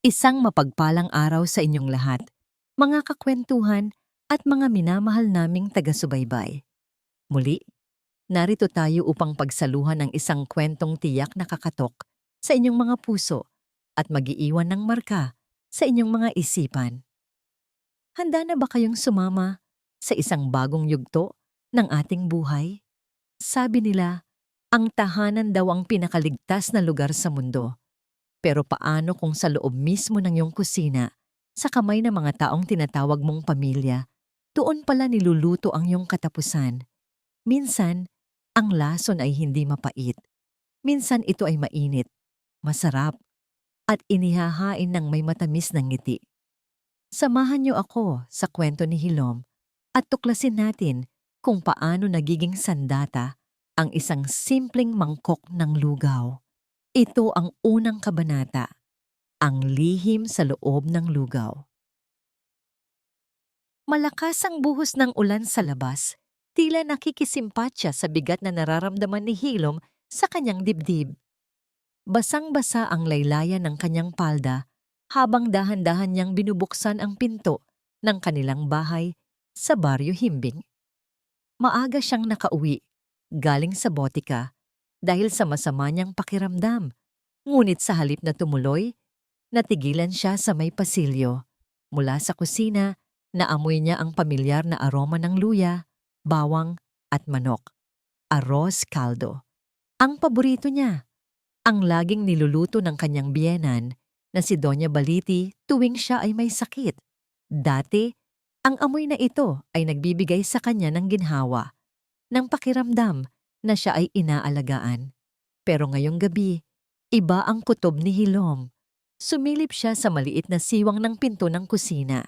Isang mapagpalang araw sa inyong lahat, mga kakwentuhan at mga minamahal naming taga-subaybay. Muli, narito tayo upang pagsaluhan ng isang kwentong tiyak na kakatok sa inyong mga puso at mag-iiwan ng marka sa inyong mga isipan. Handa na ba kayong sumama sa isang bagong yugto ng ating buhay? Sabi nila, ang tahanan daw ang pinakaligtas na lugar sa mundo. Pero paano kung sa loob mismo ng iyong kusina, sa kamay ng mga taong tinatawag mong pamilya, doon pala niluluto ang iyong katapusan? Minsan, ang lason ay hindi mapait. Minsan ito ay mainit, masarap, at inihahain ng may matamis na ngiti. Samahan niyo ako sa kwento ni Hilom at tuklasin natin kung paano nagiging sandata ang isang simpleng mangkok ng lugaw. Ito ang unang kabanata, ang lihim sa loob ng lugaw. Malakas ang buhos ng ulan sa labas, tila nakikisimpatya sa bigat na nararamdaman ni Hilom sa kanyang dibdib. Basang-basa ang laylayan ng kanyang palda habang dahan-dahan niyang binubuksan ang pinto ng kanilang bahay sa Baryo Himbing. Maaga siyang nakauwi, galing sa botika, dahil sa masama niyang pakiramdam. Ngunit sa halip na tumuloy, natigilan siya sa may pasilyo. Mula sa kusina, naamoy niya ang pamilyar na aroma ng luya, bawang at manok. Arroz caldo. Ang paborito niya. Ang laging niluluto ng kanyang biyenan na si Doña Baliti tuwing siya ay may sakit. Dati, ang amoy na ito ay nagbibigay sa kanya ng ginhawa, ng pakiramdam na siya ay inaalagaan. Pero ngayong gabi, iba ang kutob ni Hilom. Sumilip siya sa maliit na siwang ng pinto ng kusina.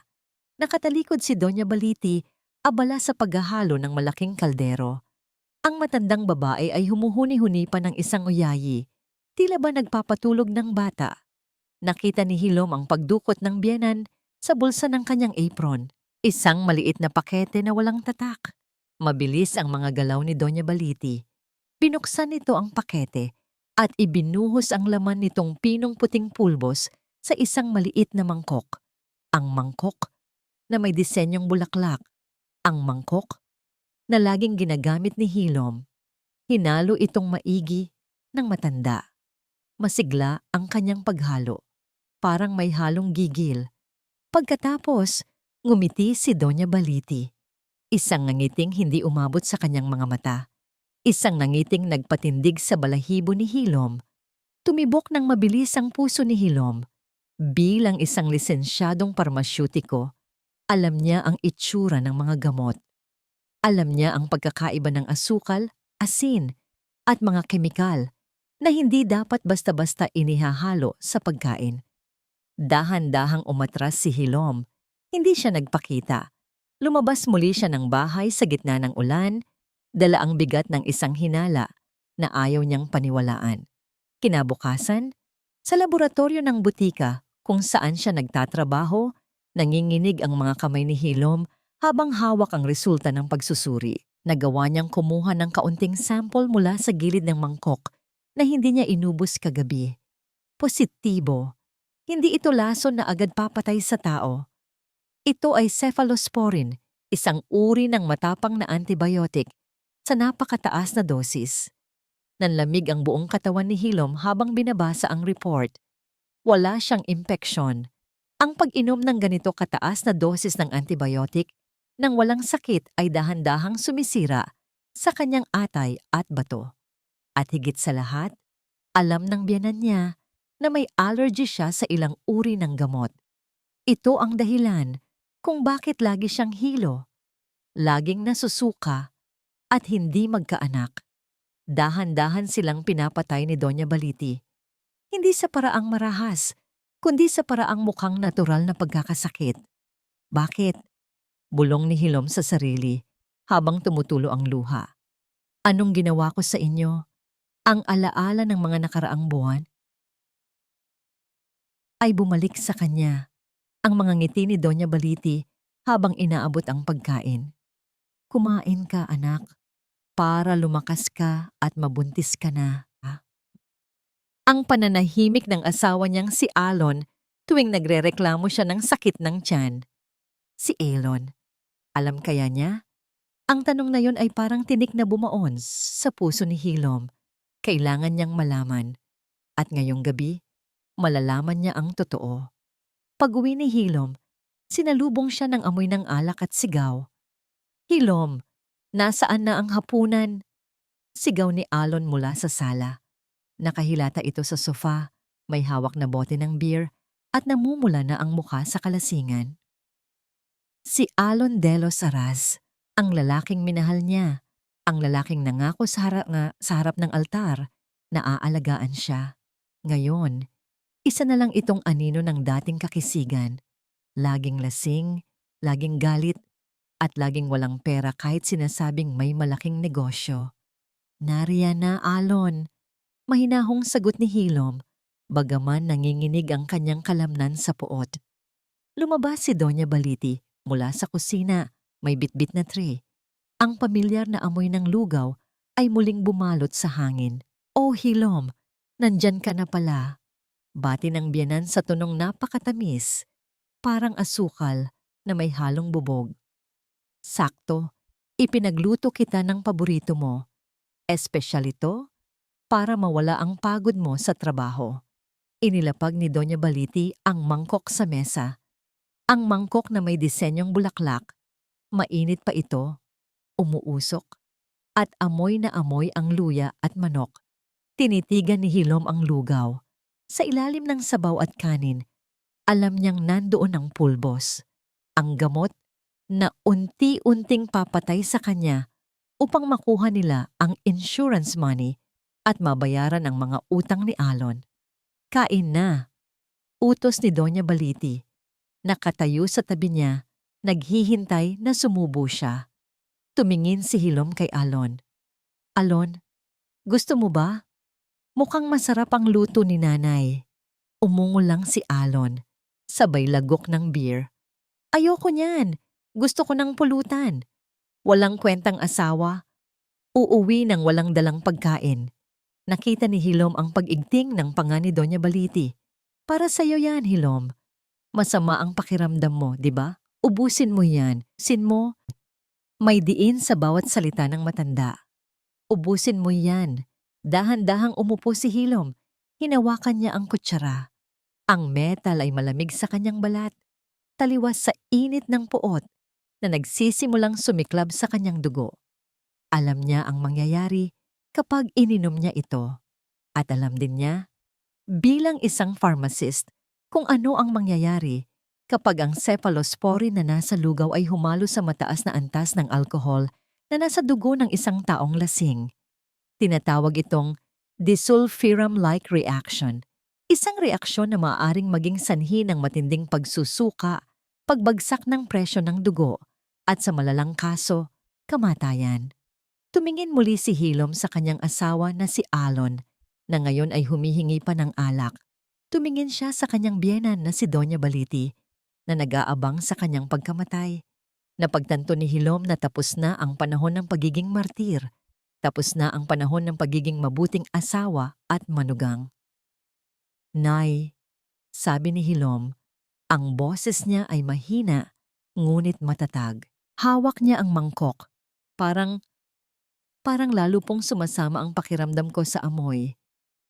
Nakatalikod si Doña Baliti, abala sa paghahalo ng malaking kaldero. Ang matandang babae ay humuhuni-huni pa ng isang uyayi. Tila ba nagpapatulog ng bata? Nakita ni Hilom ang pagdukot ng biyenan sa bulsa ng kanyang apron. Isang maliit na pakete na walang tatak. Mabilis ang mga galaw ni Doña Baliti. Binuksan nito ang pakete at ibinuhos ang laman nitong pinong puting pulbos sa isang maliit na mangkok. Ang mangkok na may disenyong bulaklak. Ang mangkok na laging ginagamit ni Hilom. Hinalo itong maigi ng matanda. Masigla ang kanyang paghalo. Parang may halong gigil. Pagkatapos, ngumiti si Doña Baliti. Isang nangiting hindi umabot sa kanyang mga mata. Isang nangiting nagpatindig sa balahibo ni Hilom. Tumibok ng mabilis ang puso ni Hilom. Bilang isang lisensyadong parmasyutiko, alam niya ang itsura ng mga gamot. Alam niya ang pagkakaiba ng asukal, asin, at mga kemikal na hindi dapat basta-basta inihahalo sa pagkain. Dahan-dahang umatras si Hilom. Hindi siya nagpakita. Lumabas muli siya ng bahay sa gitna ng ulan, dala ang bigat ng isang hinala na ayaw niyang paniwalaan. Kinabukasan, sa laboratorio ng butika kung saan siya nagtatrabaho, nanginginig ang mga kamay ni Hilom habang hawak ang resulta ng pagsusuri. Nagawa niyang kumuha ng kaunting sample mula sa gilid ng mangkok na hindi niya inubos kagabi. Positibo. Hindi ito lason na agad papatay sa tao. Ito ay cephalosporin, isang uri ng matapang na antibiotic sa napakataas na dosis. Nanlamig ang buong katawan ni Hilom habang binabasa ang report. Wala siyang impeksyon. Ang pag-inom ng ganito kataas na dosis ng antibiotic nang walang sakit ay dahan-dahang sumisira sa kanyang atay at bato. At higit sa lahat, alam ng biyenan niya na may allergy siya sa ilang uri ng gamot. Ito ang dahilan kung bakit lagi siyang hilo, laging nasusuka at hindi magkaanak. Dahan-dahan silang pinapatay ni Doña Baliti. Hindi sa paraang marahas, kundi sa paraang mukhang natural na pagkakasakit. Bakit? Bulong ni Hilom sa sarili habang tumutulo ang luha. Anong ginawa ko sa inyo? Ang alaala ng mga nakaraang buwan ay bumalik sa kanya. Ang mga ngiti ni Doña Baliti habang inaabot ang pagkain. Kumain ka, anak, para lumakas ka at mabuntis ka na. Ha? Ang pananahimik ng asawa niyang si Alon tuwing nagrereklamo siya ng sakit ng tiyan. Si Elon, alam kaya niya? Ang tanong na yon ay parang tinik na bumaon sa puso ni Hilom. Kailangan niyang malaman. At ngayong gabi, malalaman niya ang totoo. Pag-uwi ni Hilom, sinalubong siya ng amoy ng alak at sigaw. Hilom, nasaan na ang hapunan? Sigaw ni Alon mula sa sala. Nakahilata ito sa sofa, may hawak na bote ng beer at namumula na ang mukha sa kalasingan. Si Alon de los Aras, ang lalaking minahal niya, ang lalaking nangako sa harap ng altar na aalagaan siya. Ngayon, isa na lang itong anino ng dating kakisigan. Laging lasing, laging galit, at laging walang pera kahit sinasabing may malaking negosyo. Nariyan na, Alon. Mahinahong sagot ni Hilom, bagaman nanginginig ang kanyang kalamnan sa puot. Lumabas si Doña Baliti mula sa kusina, may bitbit na tray. Ang pamilyar na amoy ng lugaw ay muling bumalot sa hangin. Oh Hilom, nandyan ka na pala. Bati ng biyanan sa tunong napakatamis, parang asukal na may halong bubog. Sakto, ipinagluto kita ng paborito mo. Espesyal ito para mawala ang pagod mo sa trabaho. Inilapag ni Doña Baliti ang mangkok sa mesa. Ang mangkok na may disenyong bulaklak, mainit pa ito, umuusok, at amoy na amoy ang luya at manok. Tinitigan ni Hilom ang lugaw. Sa ilalim ng sabaw at kanin, alam niyang nandoon ang pulbos, ang gamot na unti-unting papatay sa kanya upang makuha nila ang insurance money at mabayaran ang mga utang ni Alon. Kain na, utos ni Doña Baliti. Nakatayo sa tabi niya, naghihintay na sumubo siya. Tumingin si Hilom kay Alon. Alon, gusto mo ba? Mukhang masarap ang luto ni nanay. Umungol lang si Alon, sabay lagok ng beer. Ayoko niyan, gusto ko ng pulutan. Walang kwentang asawa. Uuwi ng walang dalang pagkain. Nakita ni Hilom ang pag-igting ng panga ni Doña Baliti. Para sa'yo yan, Hilom. Masama ang pakiramdam mo, di ba? Ubusin mo yan. Sin mo. May diin sa bawat salita ng matanda. Ubusin mo yan. Dahan-dahang umupo si Hilom. Hinawakan niya ang kutsara. Ang metal ay malamig sa kanyang balat. Taliwas sa init ng puot na nagsisimulang sumiklab sa kanyang dugo. Alam niya ang mangyayari kapag ininom niya ito. At alam din niya, bilang isang pharmacist, kung ano ang mangyayari kapag ang cephalosporin na nasa lugaw ay humalo sa mataas na antas ng alkohol na nasa dugo ng isang taong lasing. Tinatawag itong disulfiram-like reaction. Isang reaksyon na maaaring maging sanhi ng matinding pagsusuka, pagbagsak ng presyo ng dugo, at sa malalang kaso, kamatayan. Tumingin muli si Hilom sa kanyang asawa na si Alon, na ngayon ay humihingi pa ng alak. Tumingin siya sa kanyang biyenan na si Doña Baliti, na nag-aabang sa kanyang pagkamatay. Napagtanto ni Hilom na tapos na ang panahon ng pagiging martir. Tapos na ang panahon ng pagiging mabuting asawa at manugang. Nay, sabi ni Hilom, ang boses niya ay mahina, ngunit matatag. Hawak niya ang mangkok. Parang lalo pong sumasama ang pakiramdam ko sa amoy.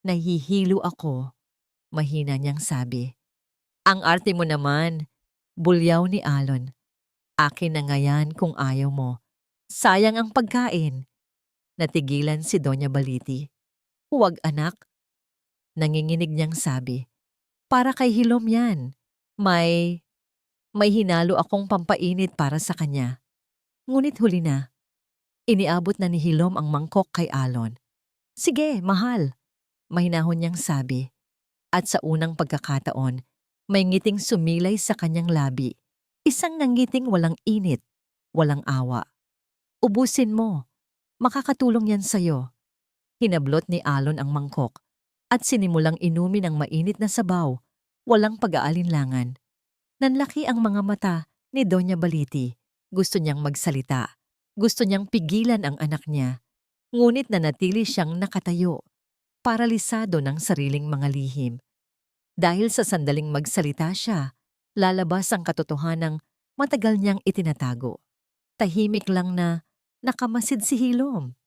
Nahihilo ako, mahina niyang sabi. Ang arte mo naman, bulyaw ni Alon. Akin na nga yan kung ayaw mo. Sayang ang pagkain. Natigilan si Doña Baliti. Huwag anak. Nanginginig niyang sabi. Para kay Hilom yan. May hinalo akong pampainit para sa kanya. Ngunit huli na. Iniabot na ni Hilom ang mangkok kay Alon. Sige, mahal. Mahinahon niyang sabi. At sa unang pagkakataon, may ngiting sumilay sa kanyang labi. Isang nangiting walang init, walang awa. Ubusin mo. Makakatulong yan sa'yo. Hinablot ni Alon ang mangkok at sinimulang inumin ang mainit na sabaw, walang pag-aalinlangan. Nanlaki ang mga mata ni Doña Baliti. Gusto niyang magsalita. Gusto niyang pigilan ang anak niya. Ngunit nanatili siyang nakatayo, paralisado ng sariling mga lihim. Dahil sa sandaling magsalita siya, lalabas ang katotohanang matagal niyang itinatago. Tahimik lang na nakamasid si Hilom.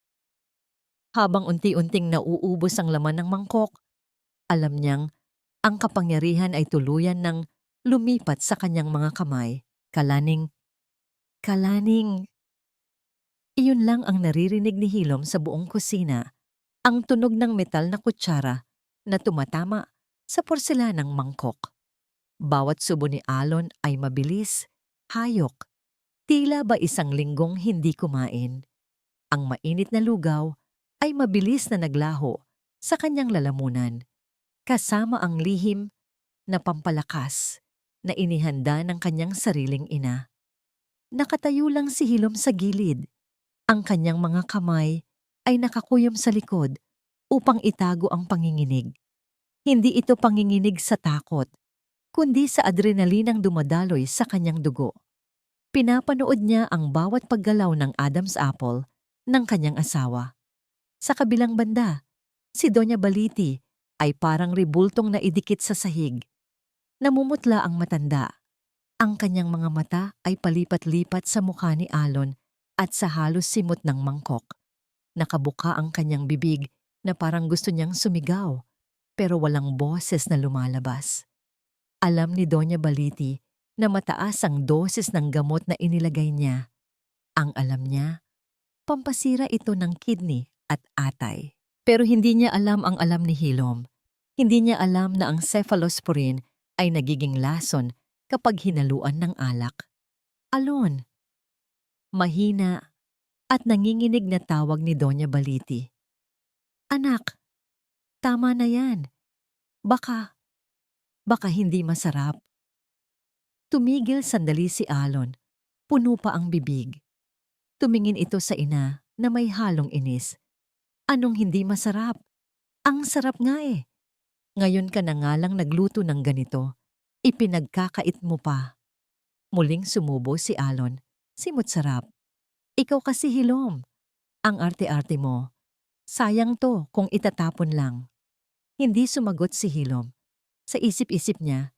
Habang unti-unting nauubos ang laman ng mangkok, alam niyang ang kapangyarihan ay tuluyan ng lumipat sa kanyang mga kamay. Kalaning, kalaning. Iyon lang ang naririnig ni Hilom sa buong kusina, ang tunog ng metal na kutsara na tumatama sa porselanang mangkok. Bawat subo ni Alon ay mabilis, hayok, tila ba isang linggong hindi kumain. Ang mainit na lugaw ay mabilis na naglaho sa kanyang lalamunan, kasama ang lihim na pampalakas na inihanda ng kanyang sariling ina. Nakatayo lang si Hilom sa gilid. Ang kanyang mga kamay ay nakakuyom sa likod upang itago ang panginginig. Hindi ito panginginig sa takot, kundi sa adrenalinang dumadaloy sa kanyang dugo. Pinapanood niya ang bawat paggalaw ng Adam's apple ng kanyang asawa. Sa kabilang banda, si Doña Baliti ay parang ribultong na idikit sa sahig. Namumutla ang matanda. Ang kanyang mga mata ay palipat-lipat sa mukha ni Alon at sa halos simot ng mangkok. Nakabuka ang kanyang bibig na parang gusto niyang sumigaw, pero walang boses na lumalabas. Alam ni Doña Baliti na mataas ang dosis ng gamot na inilagay niya. Ang alam niya, pampasira ito ng kidney at atay. Pero hindi niya alam ang alam ni Hilom. Hindi niya alam na ang cephalosporin ay nagiging lason kapag hinaluan ng alak. Alon. Mahina at nanginginig na tawag ni Doña Baliti. Anak, tama na yan. Baka hindi masarap. Tumigil sandali si Alon. Puno pa ang bibig. Tumingin ito sa ina na may halong inis. Anong hindi masarap? Ang sarap nga eh. Ngayon ka na nga lang nagluto ng ganito. Ipinagkakait mo pa. Muling sumubo si Alon. Simot sarap. Ikaw kasi Hilom. Ang arte-arte mo. Sayang to kung itatapon lang. Hindi sumagot si Hilom. Sa isip-isip niya,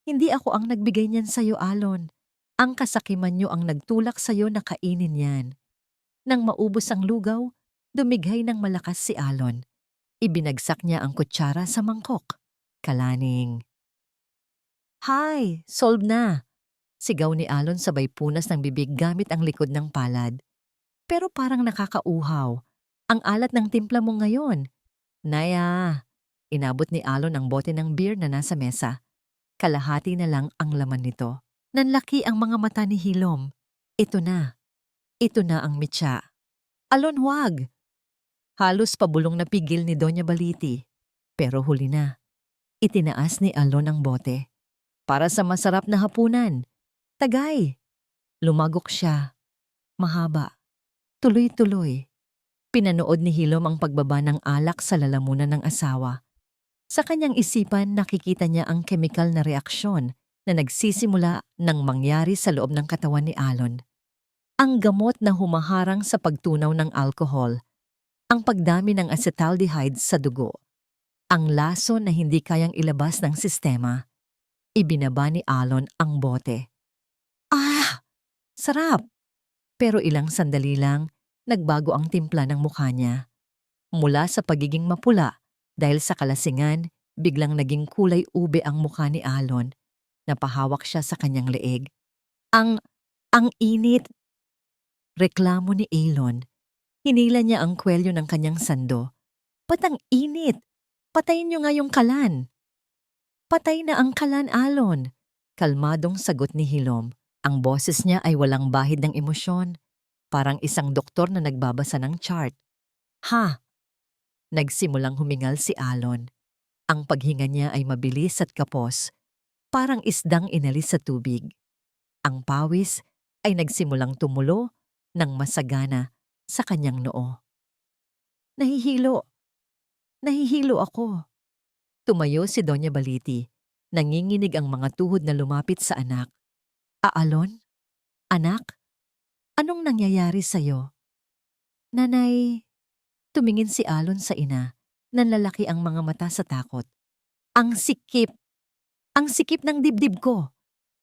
hindi ako ang nagbigay niyan sa'yo, Alon. Ang kasakiman niyo ang nagtulak sa'yo na kainin yan. Nang maubos ang lugaw, dumighay ng malakas si Alon. Ibinagsak niya ang kutsara sa mangkok. Kalaning. Hay, solve na! Sigaw ni Alon sabay punas ng bibig gamit ang likod ng palad. Pero parang nakakauhaw. Ang alat ng timpla mo ngayon. Naya, inabot ni Alon ang bote ng beer na nasa mesa. Kalahati na lang ang laman nito. Nanlaki ang mga mata ni Hilom. Ito na. Ito na ang mitya. Alon, huwag! Halos pabulong na pigil ni Doña Baliti. Pero huli na. Itinaas ni Alon ang bote. Para sa masarap na hapunan. Tagay! Lumagok siya. Mahaba. Tuloy-tuloy. Pinanood ni Hilom ang pagbaba ng alak sa lalamunan ng asawa. Sa kanyang isipan nakikita niya ang kemikal na reaksyon na nagsisimula nang mangyari sa loob ng katawan ni Alon. Ang gamot na humaharang sa pagtunaw ng alkohol, ang pagdami ng acetaldehyde sa dugo, ang laso na hindi kayang ilabas ng sistema. Ibinaba ni Alon ang bote. Ah! Sarap! Pero ilang sandali lang, nagbago ang timpla ng mukha niya. Mula sa pagiging mapula, dahil sa kalasingan, biglang naging kulay ube ang mukha ni Alon. Napahawak siya sa kanyang leeg. Ang init! Reklamo ni Alon. Hinila niya ang kwelyo ng kanyang sando. Patang init! Patayin niyo nga yung kalan! Patay na ang kalan, Alon! Kalmadong sagot ni Hilom. Ang boses niya ay walang bahid ng emosyon. Parang isang doktor na nagbabasa ng chart. Ha! Nagsimulang humingal si Alon. Ang paghinga niya ay mabilis at kapos, parang isdang inalis sa tubig. Ang pawis ay nagsimulang tumulo ng masagana sa kanyang noo. Nahihilo! Nahihilo ako! Tumayo si Doña Baliti. Nanginginig ang mga tuhod na lumapit sa anak. Alon? Anak? Anong nangyayari sa'yo? Nanay, tumingin si Alon sa ina. Nanlalaki ang mga mata sa takot. Ang sikip! Ang sikip ng dibdib ko.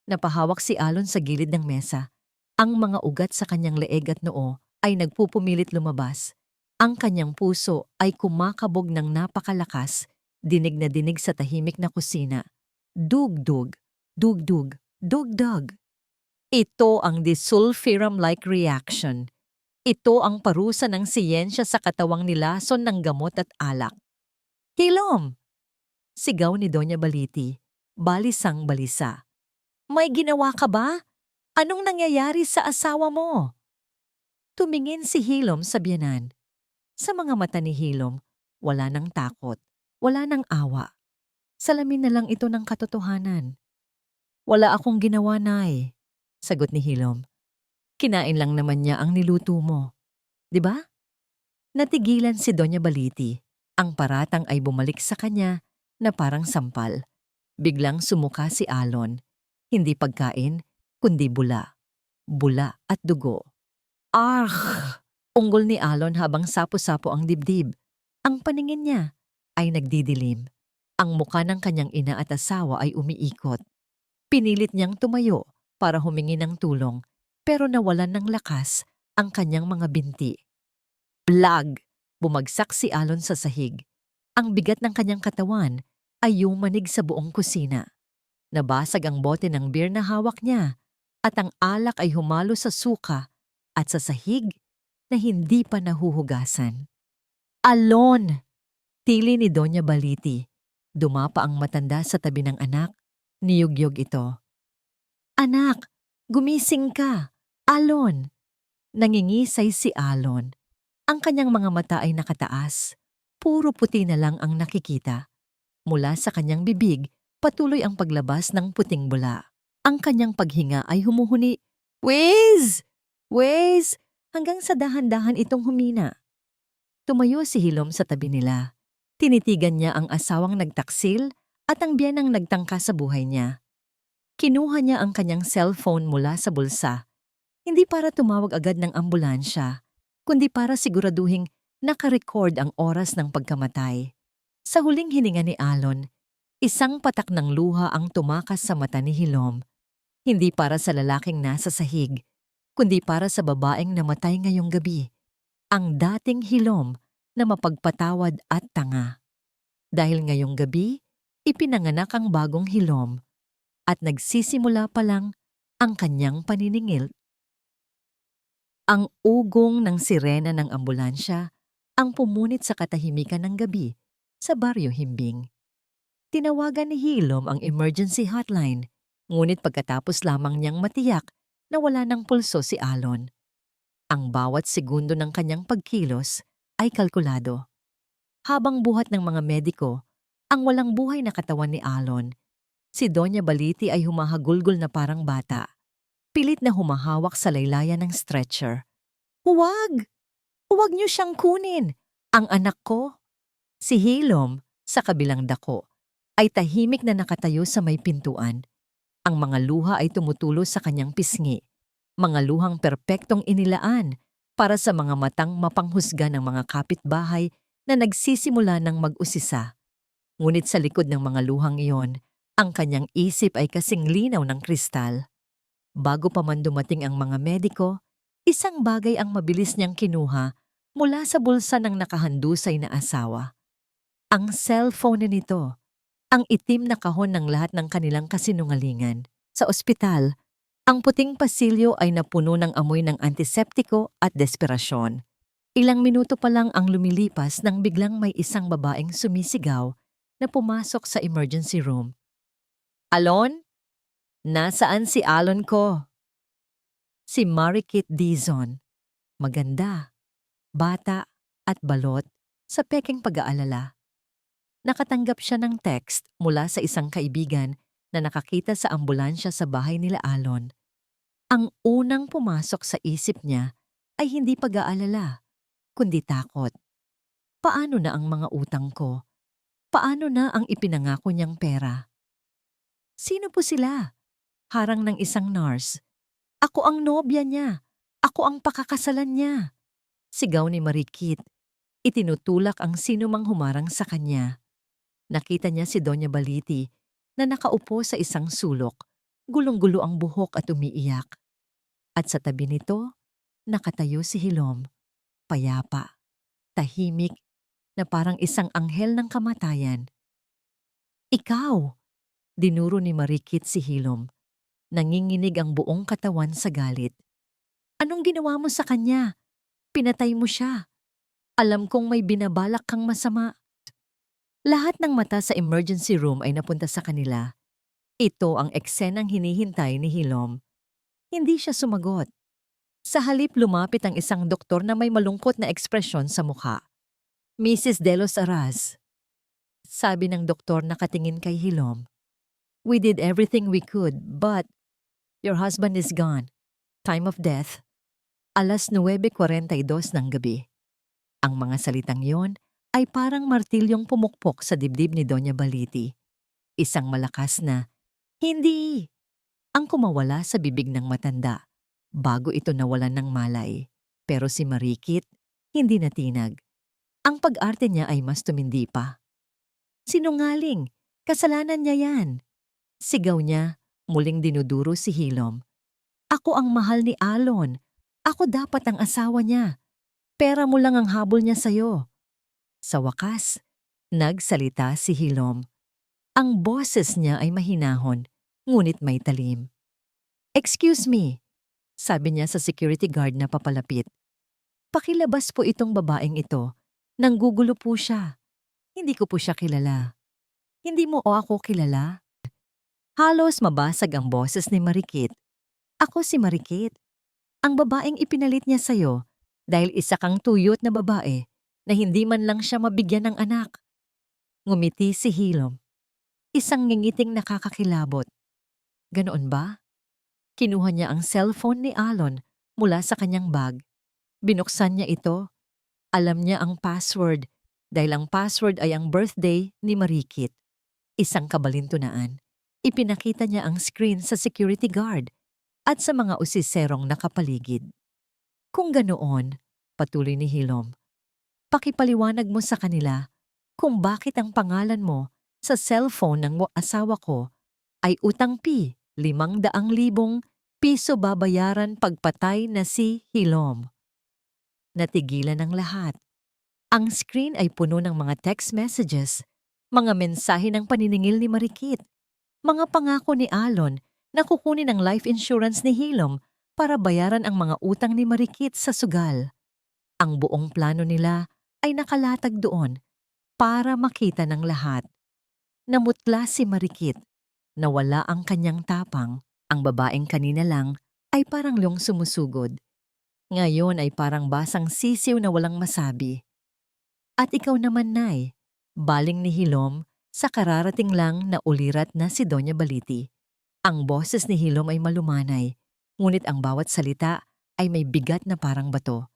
Napahawak si Alon sa gilid ng mesa. Ang mga ugat sa kanyang leeg at noo ay nagpupumilit lumabas. Ang kanyang puso ay kumakabog ng napakalakas, dinig na dinig sa tahimik na kusina. Dug-dug, dug-dug, dug-dug. Ito ang disulfiram-like reaction. Ito ang parusa ng siyensya sa katawang nilason ng gamot at alak. Hilom! Sigaw ni Doña Baliti, balisang balisa. May ginawa ka ba? Anong nangyayari sa asawa mo? Tumingin si Hilom sa biyanan. Sa mga mata ni Hilom, wala nang takot, wala nang awa. Salamin na lang ito ng katotohanan. Wala akong ginawa, Nay, sagot ni Hilom. Kinain lang naman niya ang niluto mo. Di ba? Natigilan si Doña Baliti. Ang paratang ay bumalik sa kanya na parang sampal. Biglang sumuka si Alon. Hindi pagkain, kundi bula. Bula at dugo. Argh! Unggol ni Alon habang sapo-sapo ang dibdib. Ang paningin niya ay nagdidilim. Ang muka ng kanyang ina at asawa ay umiikot. Pinilit niyang tumayo para humingi ng tulong, pero nawalan ng lakas ang kanyang mga binti. Blag! Bumagsak si Alon sa sahig. Ang bigat ng kanyang katawan ay yumanig sa buong kusina. Nabasag ang bote ng beer na hawak niya at ang alak ay humalo sa suka at sa sahig na hindi pa nahuhugasan. Alon! Tili ni Doña Baliti. Dumapa ang matanda sa tabi ng anak. Niyugyog ito. Anak, gumising ka. Alon! Nangingisay si Alon. Ang kanyang mga mata ay nakataas. Puro puti na lang ang nakikita. Mula sa kanyang bibig, patuloy ang paglabas ng puting bula. Ang kanyang paghinga ay humuhuni. Wiz! Wiz! Hanggang sa dahan-dahan itong humina. Tumayo si Hilom sa tabi nila. Tinitigan niya ang asawang nagtaksil at ang biyanang nagtangka sa buhay niya. Kinuha niya ang kanyang cellphone mula sa bulsa. Hindi para tumawag agad ng ambulansya, kundi para siguraduhing nakarecord ang oras ng pagkamatay. Sa huling hininga ni Alon, isang patak ng luha ang tumakas sa mata ni Hilom. Hindi para sa lalaking nasa sahig, kundi para sa babaeng namatay ngayong gabi. Ang dating Hilom na mapagpatawad at tanga. Dahil ngayong gabi, ipinanganak ang bagong Hilom at nagsisimula pa lang ang kanyang paniningil. Ang ugong ng sirena ng ambulansya ang pumunit sa katahimikan ng gabi sa Baryo Himbing. Tinawagan ni Hilom ang emergency hotline, ngunit pagkatapos lamang niyang matiyak na wala ng pulso si Alon. Ang bawat segundo ng kanyang pagkilos ay kalkulado. Habang buhat ng mga mediko, ang walang buhay na katawan ni Alon, si Doña Baliti ay humahagulgol na parang bata. Pilit na humahawak sa laylayan ng stretcher. Huwag! Huwag niyo siyang kunin! Ang anak ko! Si Hilom, sa kabilang dako, ay tahimik na nakatayo sa may pintuan. Ang mga luha ay tumutulo sa kanyang pisngi. Mga luhang perpektong inilaan para sa mga matang mapanghusga ng mga kapitbahay na nagsisimula ng mag-usisa. Ngunit sa likod ng mga luhang iyon, ang kanyang isip ay kasing linaw ng kristal. Bago pa man dumating ang mga mediko, isang bagay ang mabilis niyang kinuha mula sa bulsa ng nakahandusay na asawa. Ang cellphone nito, ang itim na kahon ng lahat ng kanilang kasinungalingan. Sa ospital, ang puting pasilyo ay napuno ng amoy ng antiseptiko at desperasyon. Ilang minuto pa lang ang lumilipas nang biglang may isang babaeng sumisigaw na pumasok sa emergency room. Alon? Nasaan si Alon ko? Si Marikit Dizon. Maganda, bata at balot sa peking pag-aalala. Nakatanggap siya ng text mula sa isang kaibigan na nakakita sa ambulansya sa bahay nila Alon. Ang unang pumasok sa isip niya ay hindi pag-aalala, kundi takot. Paano na ang mga utang ko? Paano na ang ipinangako niyang pera? Sino po sila? Harang ng isang nurse. Ako ang nobya niya. Ako ang pakakasalan niya. Sigaw ni Marikit. Itinutulak ang sinumang humarang sa kanya. Nakita niya si Doña Baliti na nakaupo sa isang sulok, gulong-gulo ang buhok at umiiyak. At sa tabi nito, nakatayo si Hilom, payapa, tahimik, na parang isang anghel ng kamatayan. Ikaw! Dinuro ni Marikit si Hilom. Nanginginig ang buong katawan sa galit. Anong ginawa mo sa kanya? Pinatay mo siya. Alam kong may binabalak kang masama. Lahat ng mata sa emergency room ay napunta sa kanila. Ito ang eksenang hinihintay ni Hilom. Hindi siya sumagot. Sa halip lumapit ang isang doktor na may malungkot na ekspresyon sa mukha. Mrs. De Los Aras, sabi ng doktor nakatingin kay Hilom. We did everything we could, but your husband is gone. Time of death, 9:42 ng gabi. Ang mga salitang yon ay parang martilyong pumukpok sa dibdib ni Doña Baliti. Isang malakas na, hindi! Ang kumawala sa bibig ng matanda, bago ito nawalan ng malay. Pero si Marikit, hindi natinag. Ang pag-arte niya ay mas tumindi pa. Sinungaling! Kasalanan niya yan! Sigaw niya, muling dinuduro si Hilom. Ako ang mahal ni Alon. Ako dapat ang asawa niya. Pera mo lang ang habol niya sa'yo. Sa wakas, nagsalita si Hilom. Ang boses niya ay mahinahon, ngunit may talim. Excuse me, sabi niya sa security guard na papalapit. Pakilabas po itong babaeng ito. Nanggugulo po siya. Hindi ko po siya kilala. Hindi mo o ako kilala? Halos mabasag ang boses ni Marikit. Ako si Marikit. Ang babaeng ipinalit niya sa'yo dahil isa kang tuyot na babae na hindi man lang siya mabigyan ng anak. Ngumiti si Hilom. Isang ngingiting nakakakilabot. Ganoon ba? Kinuha niya ang cellphone ni Alon mula sa kanyang bag. Binuksan niya ito. Alam niya ang password dahil ang password ay ang birthday ni Marikit. Isang kabalintunaan. Ipinakita niya ang screen sa security guard at sa mga usiserong nakapaligid. Kung ganoon, patuloy ni Hilom, pakipaliwanag mo sa kanila kung bakit ang pangalan mo sa cellphone ng asawa ko ay utang P, 500,000 piso babayaran pagpatay na si Hilom. Natigilan ang lahat. Ang screen ay puno ng mga text messages, mga mensahe ng paniningil ni Marikit, mga pangako ni Alon na kukunin ang life insurance ni Hilom para bayaran ang mga utang ni Marikit sa sugal. Ang buong plano nila ay nakalatag doon para makita ng lahat. Namutla si Marikit. Nawala ang kanyang tapang. Ang babaeng kanina lang ay parang lung sumusugod. Ngayon ay parang basang sisiw na walang masabi. At ikaw naman, Nay, baling ni Hilom sa kararating lang na ulirat na si Doña Baliti. Ang boses ni Hilom ay malumanay, ngunit ang bawat salita ay may bigat na parang bato.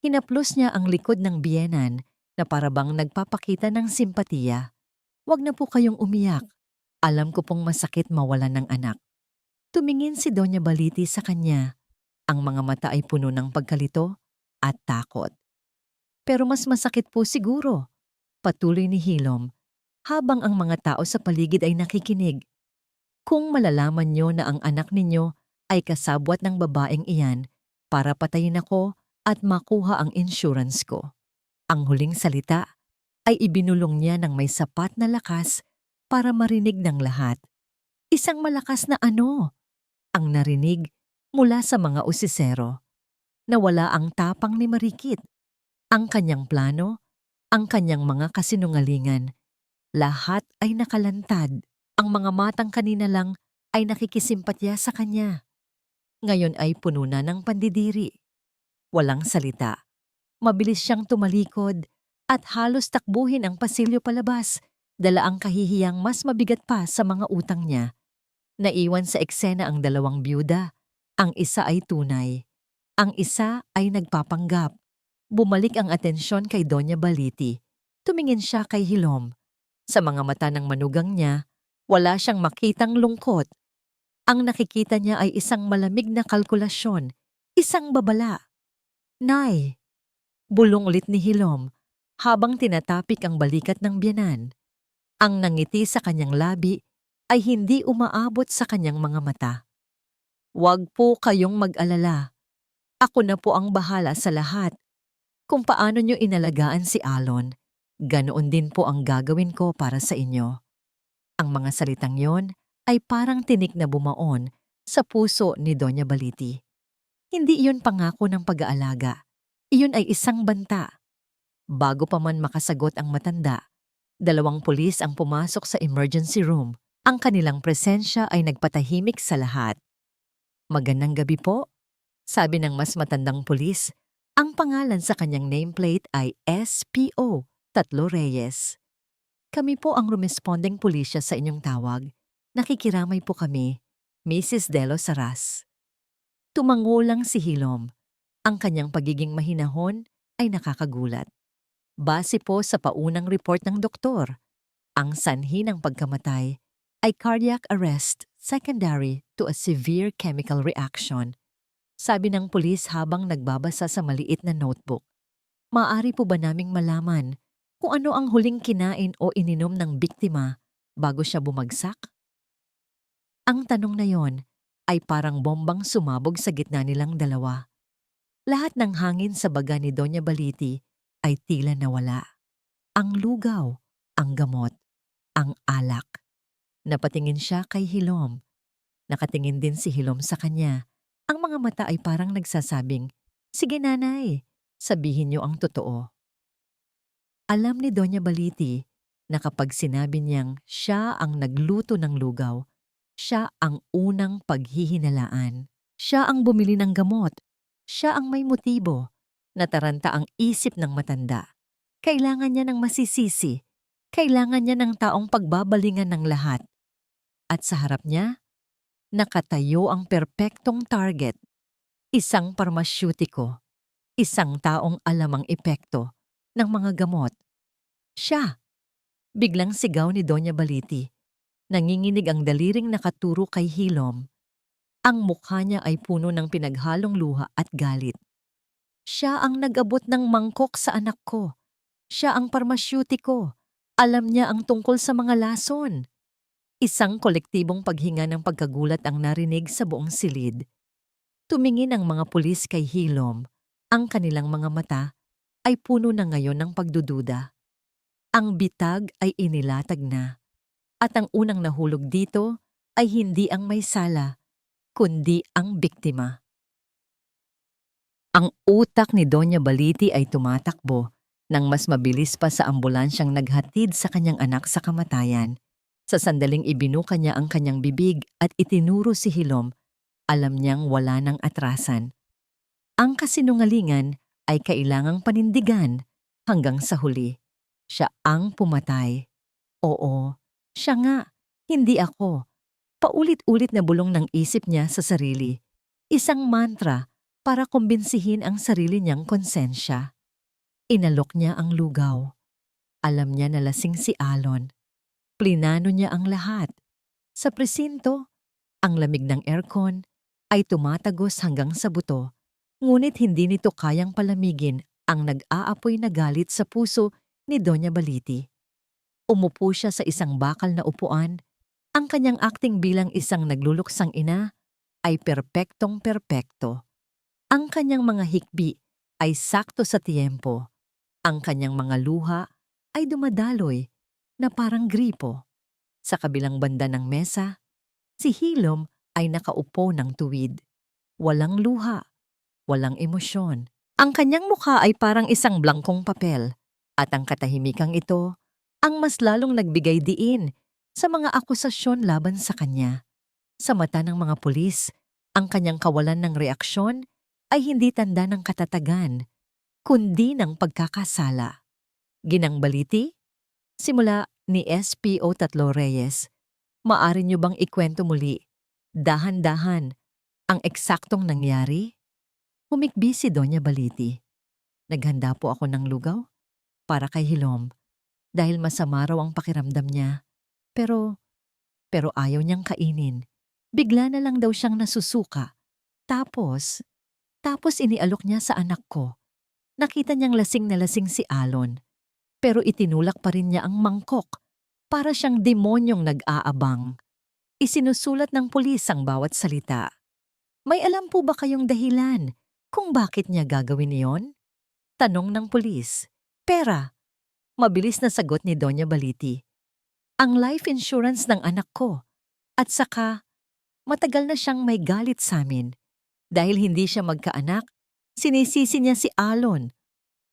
Hinaplos niya ang likod ng biyenan na parabang nagpapakita ng simpatiya. Huwag na po kayong umiyak. Alam ko pong masakit mawalan ng anak. Tumingin si Doña Baliti sa kanya. Ang mga mata ay puno ng pagkalito at takot. Pero mas masakit po siguro, patuloy ni Hilom, habang ang mga tao sa paligid ay nakikinig. Kung malalaman niyo na ang anak ninyo ay kasabwat ng babaeng iyan para patayin ako at makuha ang insurance ko. Ang huling salita ay ibinulong niya ng may sapat na lakas para marinig ng lahat. Isang malakas na ano ang narinig mula sa mga usisero. Nawala ang tapang ni Marikit, ang kanyang plano, ang kanyang mga kasinungalingan. Lahat ay nakalantad. Ang mga matang kanina lang ay nakikisimpatya sa kanya. Ngayon ay puno na ng pandidiri. Walang salita. Mabilis siyang tumalikod at halos takbuhin ang pasilyo palabas, dala ang kahihiyang mas mabigat pa sa mga utang niya. Naiwan sa eksena ang dalawang byuda. Ang isa ay tunay. Ang isa ay nagpapanggap. Bumalik ang atensyon kay Doña Baliti. Tumingin siya kay Hilom. Sa mga mata ng manugang niya, wala siyang makitang lungkot. Ang nakikita niya ay isang malamig na kalkulasyon, isang babala. Nay, bulong ulit ni Hilom habang tinatapik ang balikat ng biyenan. Ang nangiti sa kanyang labi ay hindi umaabot sa kanyang mga mata. Huwag po kayong mag-alala. Ako na po ang bahala sa lahat. Kung paano nyo inalagaan si Alon, ganoon din po ang gagawin ko para sa inyo. Ang mga salitang yon ay parang tinik na bumaon sa puso ni Doña Baliti. Hindi iyon pangako ng pag-aalaga. Iyon ay isang banta. Bago pa man makasagot ang matanda, 2 pulis ang pumasok sa emergency room. Ang kanilang presensya ay nagpatahimik sa lahat. "Magandang gabi po," sabi ng mas matandang pulis. Ang pangalan sa kanyang nameplate ay SPO Tatlo Reyes. "Kami po ang rumesponding pulisya sa inyong tawag. Nakikiramay po kami, Mrs. Delo Saras." Tumango lang si Hilom. Ang kanyang pagiging mahinahon ay nakakagulat. Base po sa paunang report ng doktor, ang sanhi ng pagkamatay ay cardiac arrest secondary to a severe chemical reaction. Sabi ng pulis habang nagbabasa sa maliit na notebook. "Maaari po ba naming malaman kung ano ang huling kinain o ininom ng biktima bago siya bumagsak?" Ang tanong na yon ay parang bombang sumabog sa gitna nilang dalawa. Lahat ng hangin sa baga ni Doña Baliti ay tila nawala. Ang lugaw, ang gamot, ang alak. Napatingin siya kay Hilom. Nakatingin din si Hilom sa kanya. Ang mga mata ay parang nagsasabing, "Sige nanay, sabihin niyo ang totoo." Alam ni Doña Baliti na kapag sinabi niyang siya ang nagluto ng lugaw, siya ang unang paghihinalaan. Siya ang bumili ng gamot. Siya ang may motibo. Nataranta ang isip ng matanda. Kailangan niya ng masisisi. Kailangan niya ng taong pagbabalingan ng lahat. At sa harap niya, nakatayo ang perpektong target. Isang parmasyutiko. Isang taong alam ang epekto ng mga gamot. Siya! Biglang sigaw ni Doña Baliti. Nanginginig ang daliring nakaturo kay Hilom. Ang mukha niya ay puno ng pinaghalong luha at galit. "Siya ang nag-abot ng mangkok sa anak ko. Siya ang parmasyutiko. Alam niya ang tungkol sa mga lason." Isang kolektibong paghinga ng pagkagulat ang narinig sa buong silid. Tumingin ang mga pulis kay Hilom. Ang kanilang mga mata ay puno na ngayon ng pagdududa. Ang bitag ay inilatag na. At ang unang nahulog dito ay hindi ang may sala, kundi ang biktima. Ang utak ni Doña Baliti ay tumatakbo nang mas mabilis pa sa ambulansyang naghatid sa kanyang anak sa kamatayan. Sa sandaling ibinuka niya ang kanyang bibig at itinuro si Hilom, alam niyang wala ng atrasan. Ang kasinungalingan ay kailangang panindigan hanggang sa huli. Siya ang pumatay. Oo, siya nga, hindi ako. Paulit-ulit na bulong ng isip niya sa sarili. Isang mantra para kumbinsihin ang sarili niyang konsensya. Inalok niya ang lugaw. Alam niya na lasing si Alon. Plinano niya ang lahat. Sa presinto, ang lamig ng aircon ay tumatagos hanggang sa buto, ngunit hindi nito kayang palamigin ang nag-aapoy na galit sa puso ni Doña Baliti. Umupo siya sa isang bakal na upuan. Ang kanyang akting bilang isang nagluluksang ina ay perpektong-perpekto. Ang kanyang mga hikbi ay sakto sa tiyempo. Ang kanyang mga luha ay dumadaloy na parang gripo. Sa kabilang banda ng mesa, si Hilom ay nakaupo ng tuwid. Walang luha, walang emosyon. Ang kanyang mukha ay parang isang blangkong papel. At ang katahimikang ito ang mas lalong nagbigay diin sa mga akusasyon laban sa kanya. Sa mata ng mga pulis, ang kanyang kawalan ng reaksyon ay hindi tanda ng katatagan, kundi ng pagkakasala. "Ginang Baliti?" Simula ni SPO Tatlo Reyes, "Maari niyo bang ikwento muli, dahan-dahan, ang eksaktong nangyari?" Humikbi si Doña Baliti. "Naghanda po ako ng lugaw para kay Hilom dahil masama raw ang pakiramdam niya. Pero ayaw niyang kainin. Bigla na lang daw siyang nasusuka. Tapos inialok niya sa anak ko. Nakita niyang lasing na lasing si Alon. Pero itinulak pa rin niya ang mangkok para siyang demonyong nag-aabang." Isinusulat ng pulis ang bawat salita. May alam po ba kayong dahilan kung bakit niya gagawin iyon? Tanong ng pulis. Pera. Mabilis na sagot ni Doña Baliti. Ang life insurance ng anak ko. At saka, matagal na siyang may galit sa amin. Dahil hindi siya magkaanak, sinisisi niya si Alon.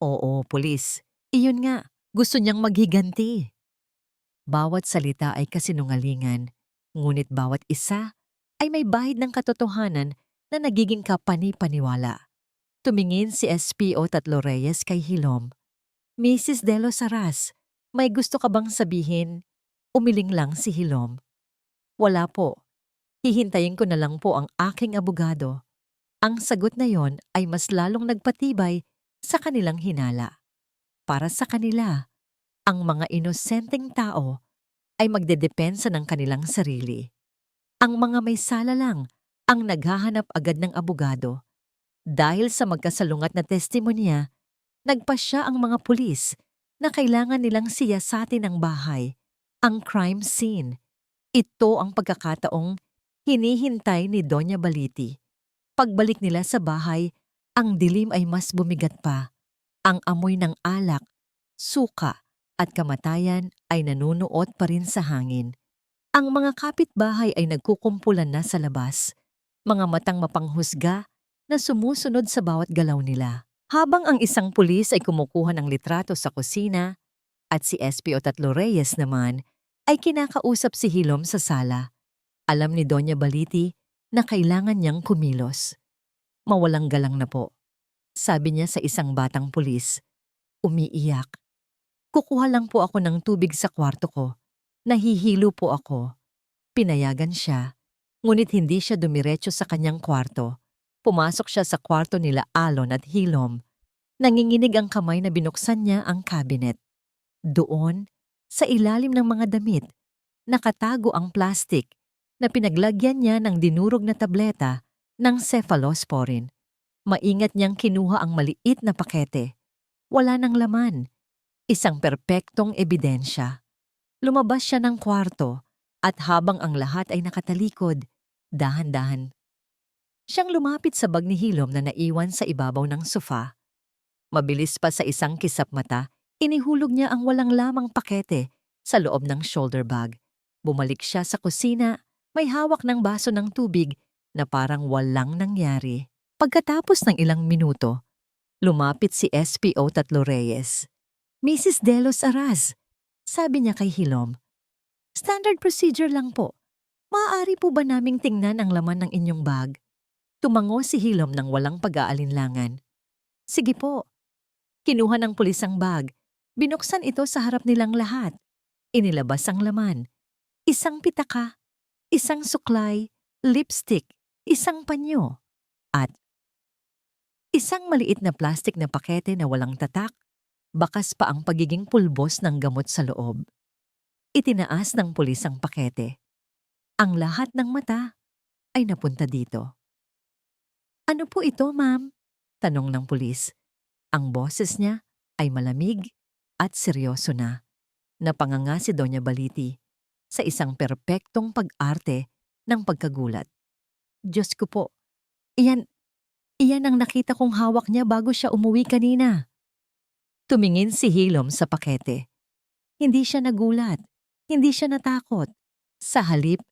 Oo, pulis. Iyon nga, gusto niyang maghiganti. Bawat salita ay kasinungalingan, ngunit bawat isa ay may bahid ng katotohanan na nagiging kapani-paniwala. Tumingin si SPO Tatlo Reyes kay Hilom. Mrs. De Los Aras, may gusto ka bang sabihin? Umiling lang si Hilom. Wala po. Hihintayin ko na lang po ang aking abogado. Ang sagot na yon ay mas lalong nagpatibay sa kanilang hinala. Para sa kanila, ang mga inosenteng tao ay magdedepensa ng kanilang sarili. Ang mga may sala lang ang naghahanap agad ng abogado. Dahil sa magkasalungat na testimonya, nagpasya ang mga pulis na kailangan nilang siyasatin ang bahay, ang crime scene. Ito ang pagkakataong hinihintay ni Doña Baliti. Pagbalik nila sa bahay, ang dilim ay mas bumigat pa. Ang amoy ng alak, suka at kamatayan ay nanunuot pa rin sa hangin. Ang mga kapitbahay ay nagkukumpulan na sa labas, mga matang mapanghusga na sumusunod sa bawat galaw nila. Habang ang isang pulis ay kumukuha ng litrato sa kusina at si SPO Tatlo Reyes naman ay kinakausap si Hilom sa sala. Alam ni Doña Baliti na kailangan niyang kumilos. Mawalang galang na po, sabi niya sa isang batang pulis. Umiiyak. Kukuha lang po ako ng tubig sa kwarto ko. Nahihilo po ako. Pinayagan siya, ngunit hindi siya dumiretso sa kanyang kwarto. Pumasok siya sa kwarto nila Alon at Hilom. Nanginginig ang kamay na binuksan niya ang cabinet. Doon, sa ilalim ng mga damit, nakatago ang plastik na pinaglagyan niya ng dinurog na tableta ng cephalosporin. Maingat niyang kinuha ang maliit na pakete. Wala nang laman. Isang perpektong ebidensya. Lumabas siya ng kwarto at habang ang lahat ay nakatalikod, dahan-dahan siyang lumapit sa bag ni Hilom na naiwan sa ibabaw ng sofa. Mabilis pa sa isang kisap mata, inihulog niya ang walang lamang pakete sa loob ng shoulder bag. Bumalik siya sa kusina, may hawak ng baso ng tubig na parang walang nangyari. Pagkatapos ng ilang minuto, lumapit si SPO Tatlo Reyes. Mrs. De Los Aras, sabi niya kay Hilom. Standard procedure lang po. Maaari po ba naming tingnan ang laman ng inyong bag? Tumango si Hilom ng walang pag-aalinlangan. Sige po. Kinuha ng pulis ang bag. Binuksan ito sa harap nilang lahat. Inilabas ang laman. Isang pitaka, isang suklay, lipstick, isang panyo, at isang maliit na plastik na pakete na walang tatak, bakas pa ang pagiging pulbos ng gamot sa loob. Itinaas ng pulis ang pakete. Ang lahat ng mata ay napunta dito. Ano po ito, ma'am? Tanong ng pulis. Ang boses niya ay malamig at seryoso na. Napanganga si Doña Baliti sa isang perpektong pag-arte ng pagkagulat. Diyos ko po, iyan ang nakita kong hawak niya bago siya umuwi kanina. Tumingin si Hilom sa pakete. Hindi siya nagulat, hindi siya natakot. Sa halip,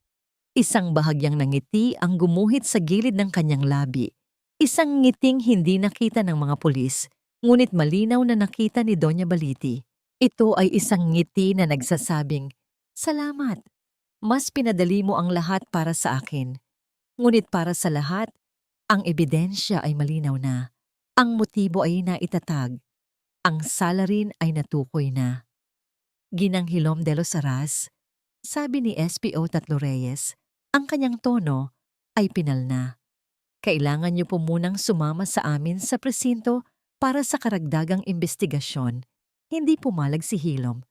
isang bahagyang nangiti ang gumuhit sa gilid ng kanyang labi. Isang ngiting hindi nakita ng mga pulis, ngunit malinaw na nakita ni Doña Baliti. Ito ay isang ngiti na nagsasabing, Salamat, mas pinadali mo ang lahat para sa akin. Ngunit para sa lahat, ang ebidensya ay malinaw na. Ang motibo ay naitatag. Ang sala rin ay natukoy na. Ginang Hilom de los Aras, sabi ni SPO Tatlo Reyes, ang kanyang tono ay pinal na. Kailangan niyo po munang sumama sa amin sa presinto para sa karagdagang investigasyon. Hindi pumalag si Hilom.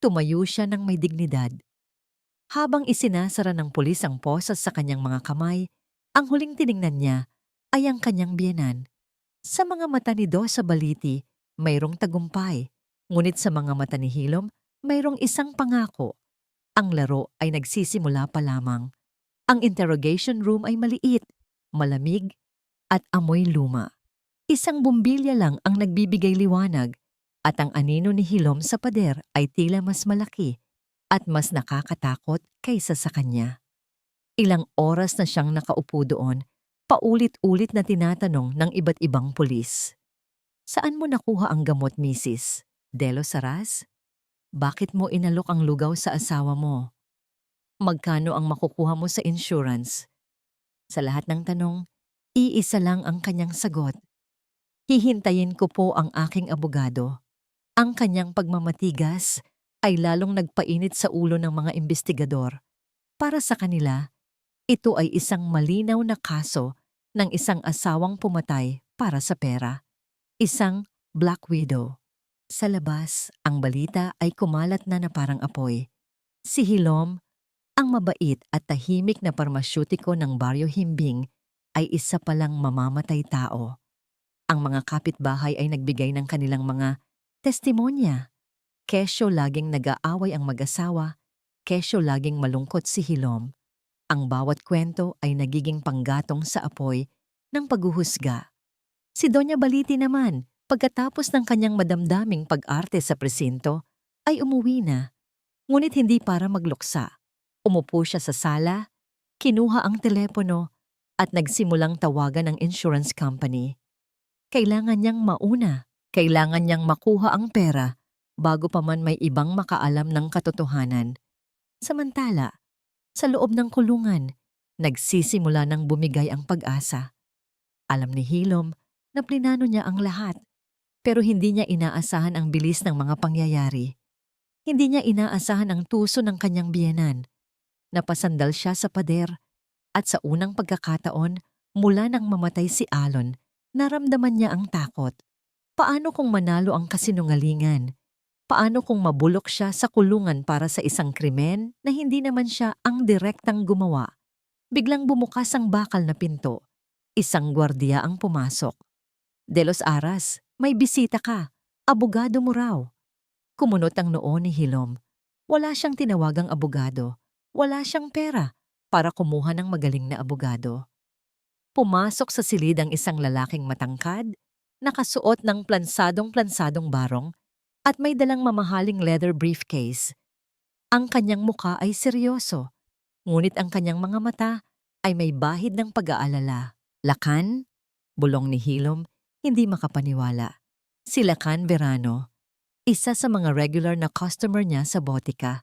Tumayo siya ng may dignidad. Habang isinasara ng pulis ang posas sa kanyang mga kamay, ang huling tiningnan niya ay ang kanyang biyenan. Sa mga mata ni Dosa Baliti, mayroong tagumpay. Ngunit sa mga mata ni Hilom, mayroong isang pangako. Ang laro ay nagsisimula pa lamang. Ang interrogation room ay maliit, malamig, at amoy luma. Isang bumbilya lang ang nagbibigay liwanag at ang anino ni Hilom sa pader ay tila mas malaki at mas nakakatakot kaysa sa kanya. Ilang oras na siyang nakaupo doon, paulit-ulit na tinatanong ng iba't ibang pulis. Saan mo nakuha ang gamot, Mrs. De Los Aras? Bakit mo inalok ang lugaw sa asawa mo? Magkano ang makukuha mo sa insurance? Sa lahat ng tanong, iisa lang ang kanyang sagot. Hihintayin ko po ang aking abogado. Ang kanyang pagmamatigas ay lalong nagpainit sa ulo ng mga investigador. Para sa kanila, ito ay isang malinaw na kaso ng isang asawang pumatay para sa pera. Isang Black Widow. Sa labas, ang balita ay kumalat na parang apoy. Si Hilom, ang mabait at tahimik na parmasyutiko ng Baryo Himbing, ay isa palang mamamatay tao. Ang mga kapitbahay ay nagbigay ng kanilang mga testimonya. Kesyo laging nag-aaway ang mag-asawa, kesyo laging malungkot si Hilom. Ang bawat kwento ay nagiging panggatong sa apoy ng paghuhusga. Si Doña Baliti naman, pagkatapos ng kanyang madamdaming pag-arte sa presinto, ay umuwi na. Ngunit hindi para magluksa. Umupo siya sa sala, kinuha ang telepono, at nagsimulang tawagan ng insurance company. Kailangan niyang mauna, kailangan niyang makuha ang pera bago pa man may ibang makaalam ng katotohanan. Samantala, sa loob ng kulungan, nagsisimula ng bumigay ang pag-asa. Alam ni Hilom na plinano niya ang lahat, pero hindi niya inaasahan ang bilis ng mga pangyayari. Hindi niya inaasahan ang tuso ng kanyang biyenan. Napasandal siya sa pader at sa unang pagkakataon, mula nang mamatay si Alon, naramdaman niya ang takot. Paano kung manalo ang kasinungalingan? Paano kung mabulok siya sa kulungan para sa isang krimen na hindi naman siya ang direktang gumawa? Biglang bumukas ang bakal na pinto. Isang gwardiya ang pumasok. De Los Aras, may bisita ka. Abogado mo raw. Kumunot ang noo ni Hilom. Wala siyang tinawagang abogado. Wala siyang pera para kumuha ng magaling na abogado. Pumasok sa silid ang isang lalaking matangkad, nakasuot ng plansadong-plansadong barong at may dalang mamahaling leather briefcase. Ang kanyang muka ay seryoso, ngunit ang kanyang mga mata ay may bahid ng pag-aalala. Lakan? Bulong ni Hilom, hindi makapaniwala. Si Lakan Verano, isa sa mga regular na customer niya sa botika.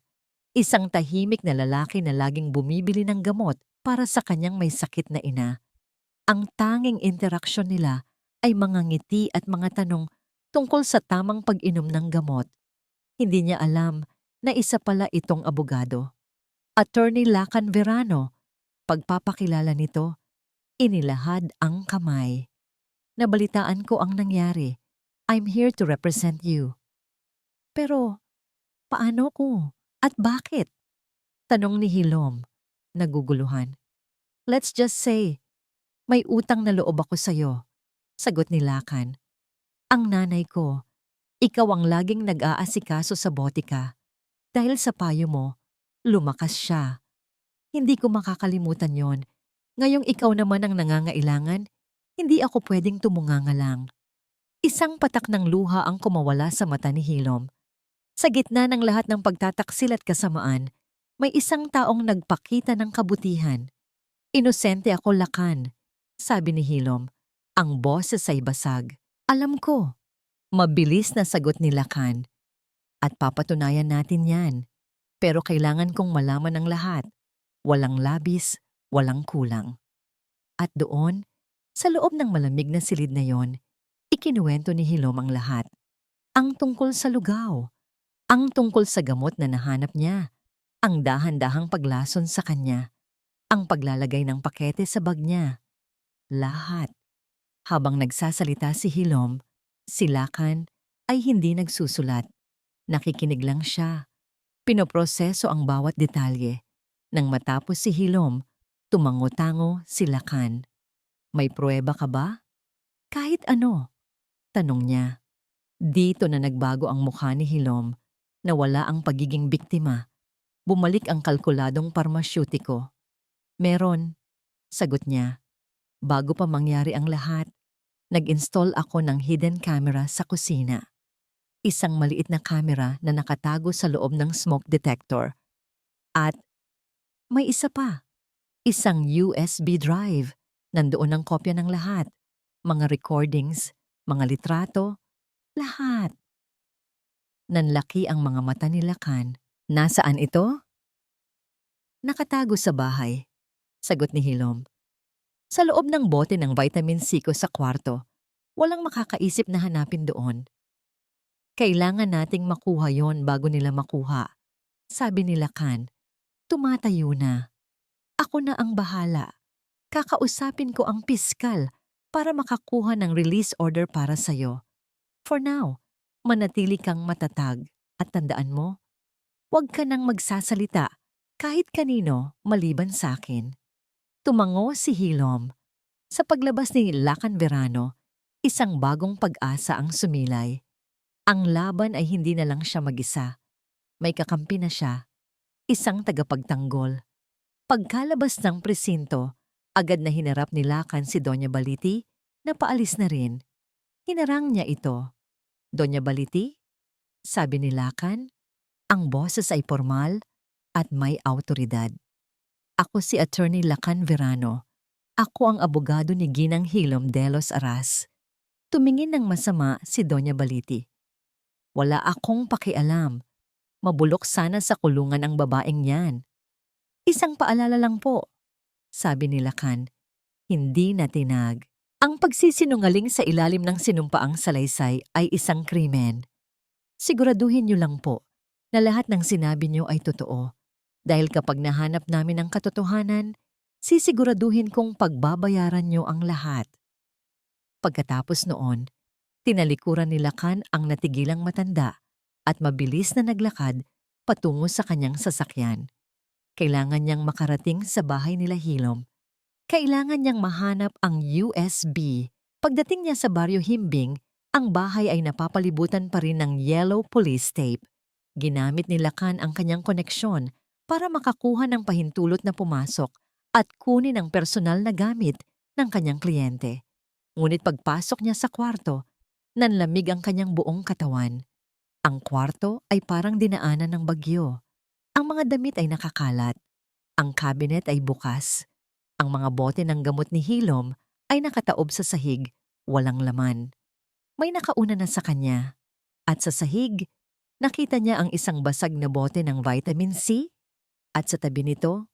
Isang tahimik na lalaki na laging bumibili ng gamot para sa kanyang may sakit na ina. Ang tanging interaksyon nila ay mga ngiti at mga tanong tungkol sa tamang pag-inom ng gamot. Hindi niya alam na isa pala itong abogado. Attorney Lakan Verano, pagpapakilala nito, inilahad ang kamay. Nabalitaan ko ang nangyari. I'm here to represent you. Pero, paano ko? At bakit? Tanong ni Hilom, naguguluhan. Let's just say, may utang na loob ako sa'yo. Sagot ni Lakan. Ang nanay ko, ikaw ang laging nag-aasikaso sa botika. Dahil sa payo mo, lumakas siya. Hindi ko makakalimutan yon. Ngayong ikaw naman ang nangangailangan, hindi ako pwedeng tumunganga lang. Isang patak ng luha ang kumawala sa mata ni Hilom. Sa gitna ng lahat ng pagtataksil at kasamaan, may isang taong nagpakita ng kabutihan. Inosente ako, Lakan, sabi ni Hilom. Ang boses ay basag. Alam ko. Mabilis na sagot ni Lakan. At papatunayan natin yan. Pero kailangan kong malaman ang lahat. Walang labis, walang kulang. At doon, sa loob ng malamig na silid na yon, ikinuwento ni Hilom ang lahat. Ang tungkol sa lugaw. Ang tungkol sa gamot na nahanap niya. Ang dahan-dahang paglason sa kanya. Ang paglalagay ng pakete sa bag niya. Lahat. Habang nagsasalita si Hilom, si Lakan ay hindi nagsusulat. Nakikinig lang siya. Pinoproseso ang bawat detalye. Nang matapos si Hilom, tumango-tango si Lakan. May pruweba ka ba? Kahit ano, tanong niya. Dito na nagbago ang mukha ni Hilom. Nawala ang pagiging biktima. Bumalik ang kalkuladong parmasyutiko. Meron, sagot niya. Bago pa mangyari ang lahat, nag-install ako ng hidden camera sa kusina. Isang maliit na camera na nakatago sa loob ng smoke detector. At may isa pa, isang USB drive. Nandoon ang kopya ng lahat. Mga recordings, mga litrato, lahat. Nanlaki ang mga mata ni Lakan. Nasaan ito? Nakatago sa bahay, sagot ni Hilom. Sa loob ng bote ng vitamin C ko sa kwarto, walang makakaisip na hanapin doon. Kailangan nating makuha yon bago nila makuha, sabi ni Lakan. Tumatayo na. Ako na ang bahala. Kakausapin ko ang piskal para makakuha ng release order para sa'yo. For now, manatili kang matatag at tandaan mo, huwag ka nang magsasalita kahit kanino maliban sa akin. Tumango si Hilom. Sa paglabas ni Lakan Verano, isang bagong pag-asa ang sumilay. Ang laban ay hindi na lang siya mag-isa. May kakampi na siya, isang tagapagtanggol. Pagkalabas ng presinto, agad na hinarap ni Lakan si Doña Baliti na paalis na rin. Hinarang niya ito. Doña Baliti? Sabi ni Lakan, ang boses ay formal at may autoridad. Ako si Attorney Lakan Verano. Ako ang abogado ni Ginang Hilom de los Aras. Tumingin ng masama si Doña Baliti. Wala akong pakialam. Mabulok sana sa kulungan ang babaeng yan. Isang paalala lang po, sabi ni Lakan. Hindi na tinag. Ang pagsisinungaling sa ilalim ng sinumpaang salaysay ay isang krimen. Siguraduhin niyo lang po na lahat ng sinabi niyo ay totoo. Dahil kapag nahanap namin ang katotohanan, sisiguraduhin kong pagbabayaran niyo ang lahat. Pagkatapos noon, tinalikuran ni Lakan ang natigilang matanda at mabilis na naglakad patungo sa kanyang sasakyan. Kailangan niyang makarating sa bahay nila Hilom. Kailangan niyang mahanap ang USB. Pagdating niya sa Baryo Himbing, ang bahay ay napapalibutan pa rin ng yellow police tape. Ginamit ni Lakan ang kanyang koneksyon para makakuha ng pahintulot na pumasok at kunin ang personal na gamit ng kanyang kliyente. Ngunit pagpasok niya sa kwarto, nanlamig ang kanyang buong katawan. Ang kwarto ay parang dinaanan ng bagyo. Ang mga damit ay nakakalat. Ang cabinet ay bukas. Ang mga bote ng gamot ni Hilom ay nakataob sa sahig, walang laman. May nakauna na sa kanya. At sa sahig, nakita niya ang isang basag na bote ng vitamin C. At sa tabi nito,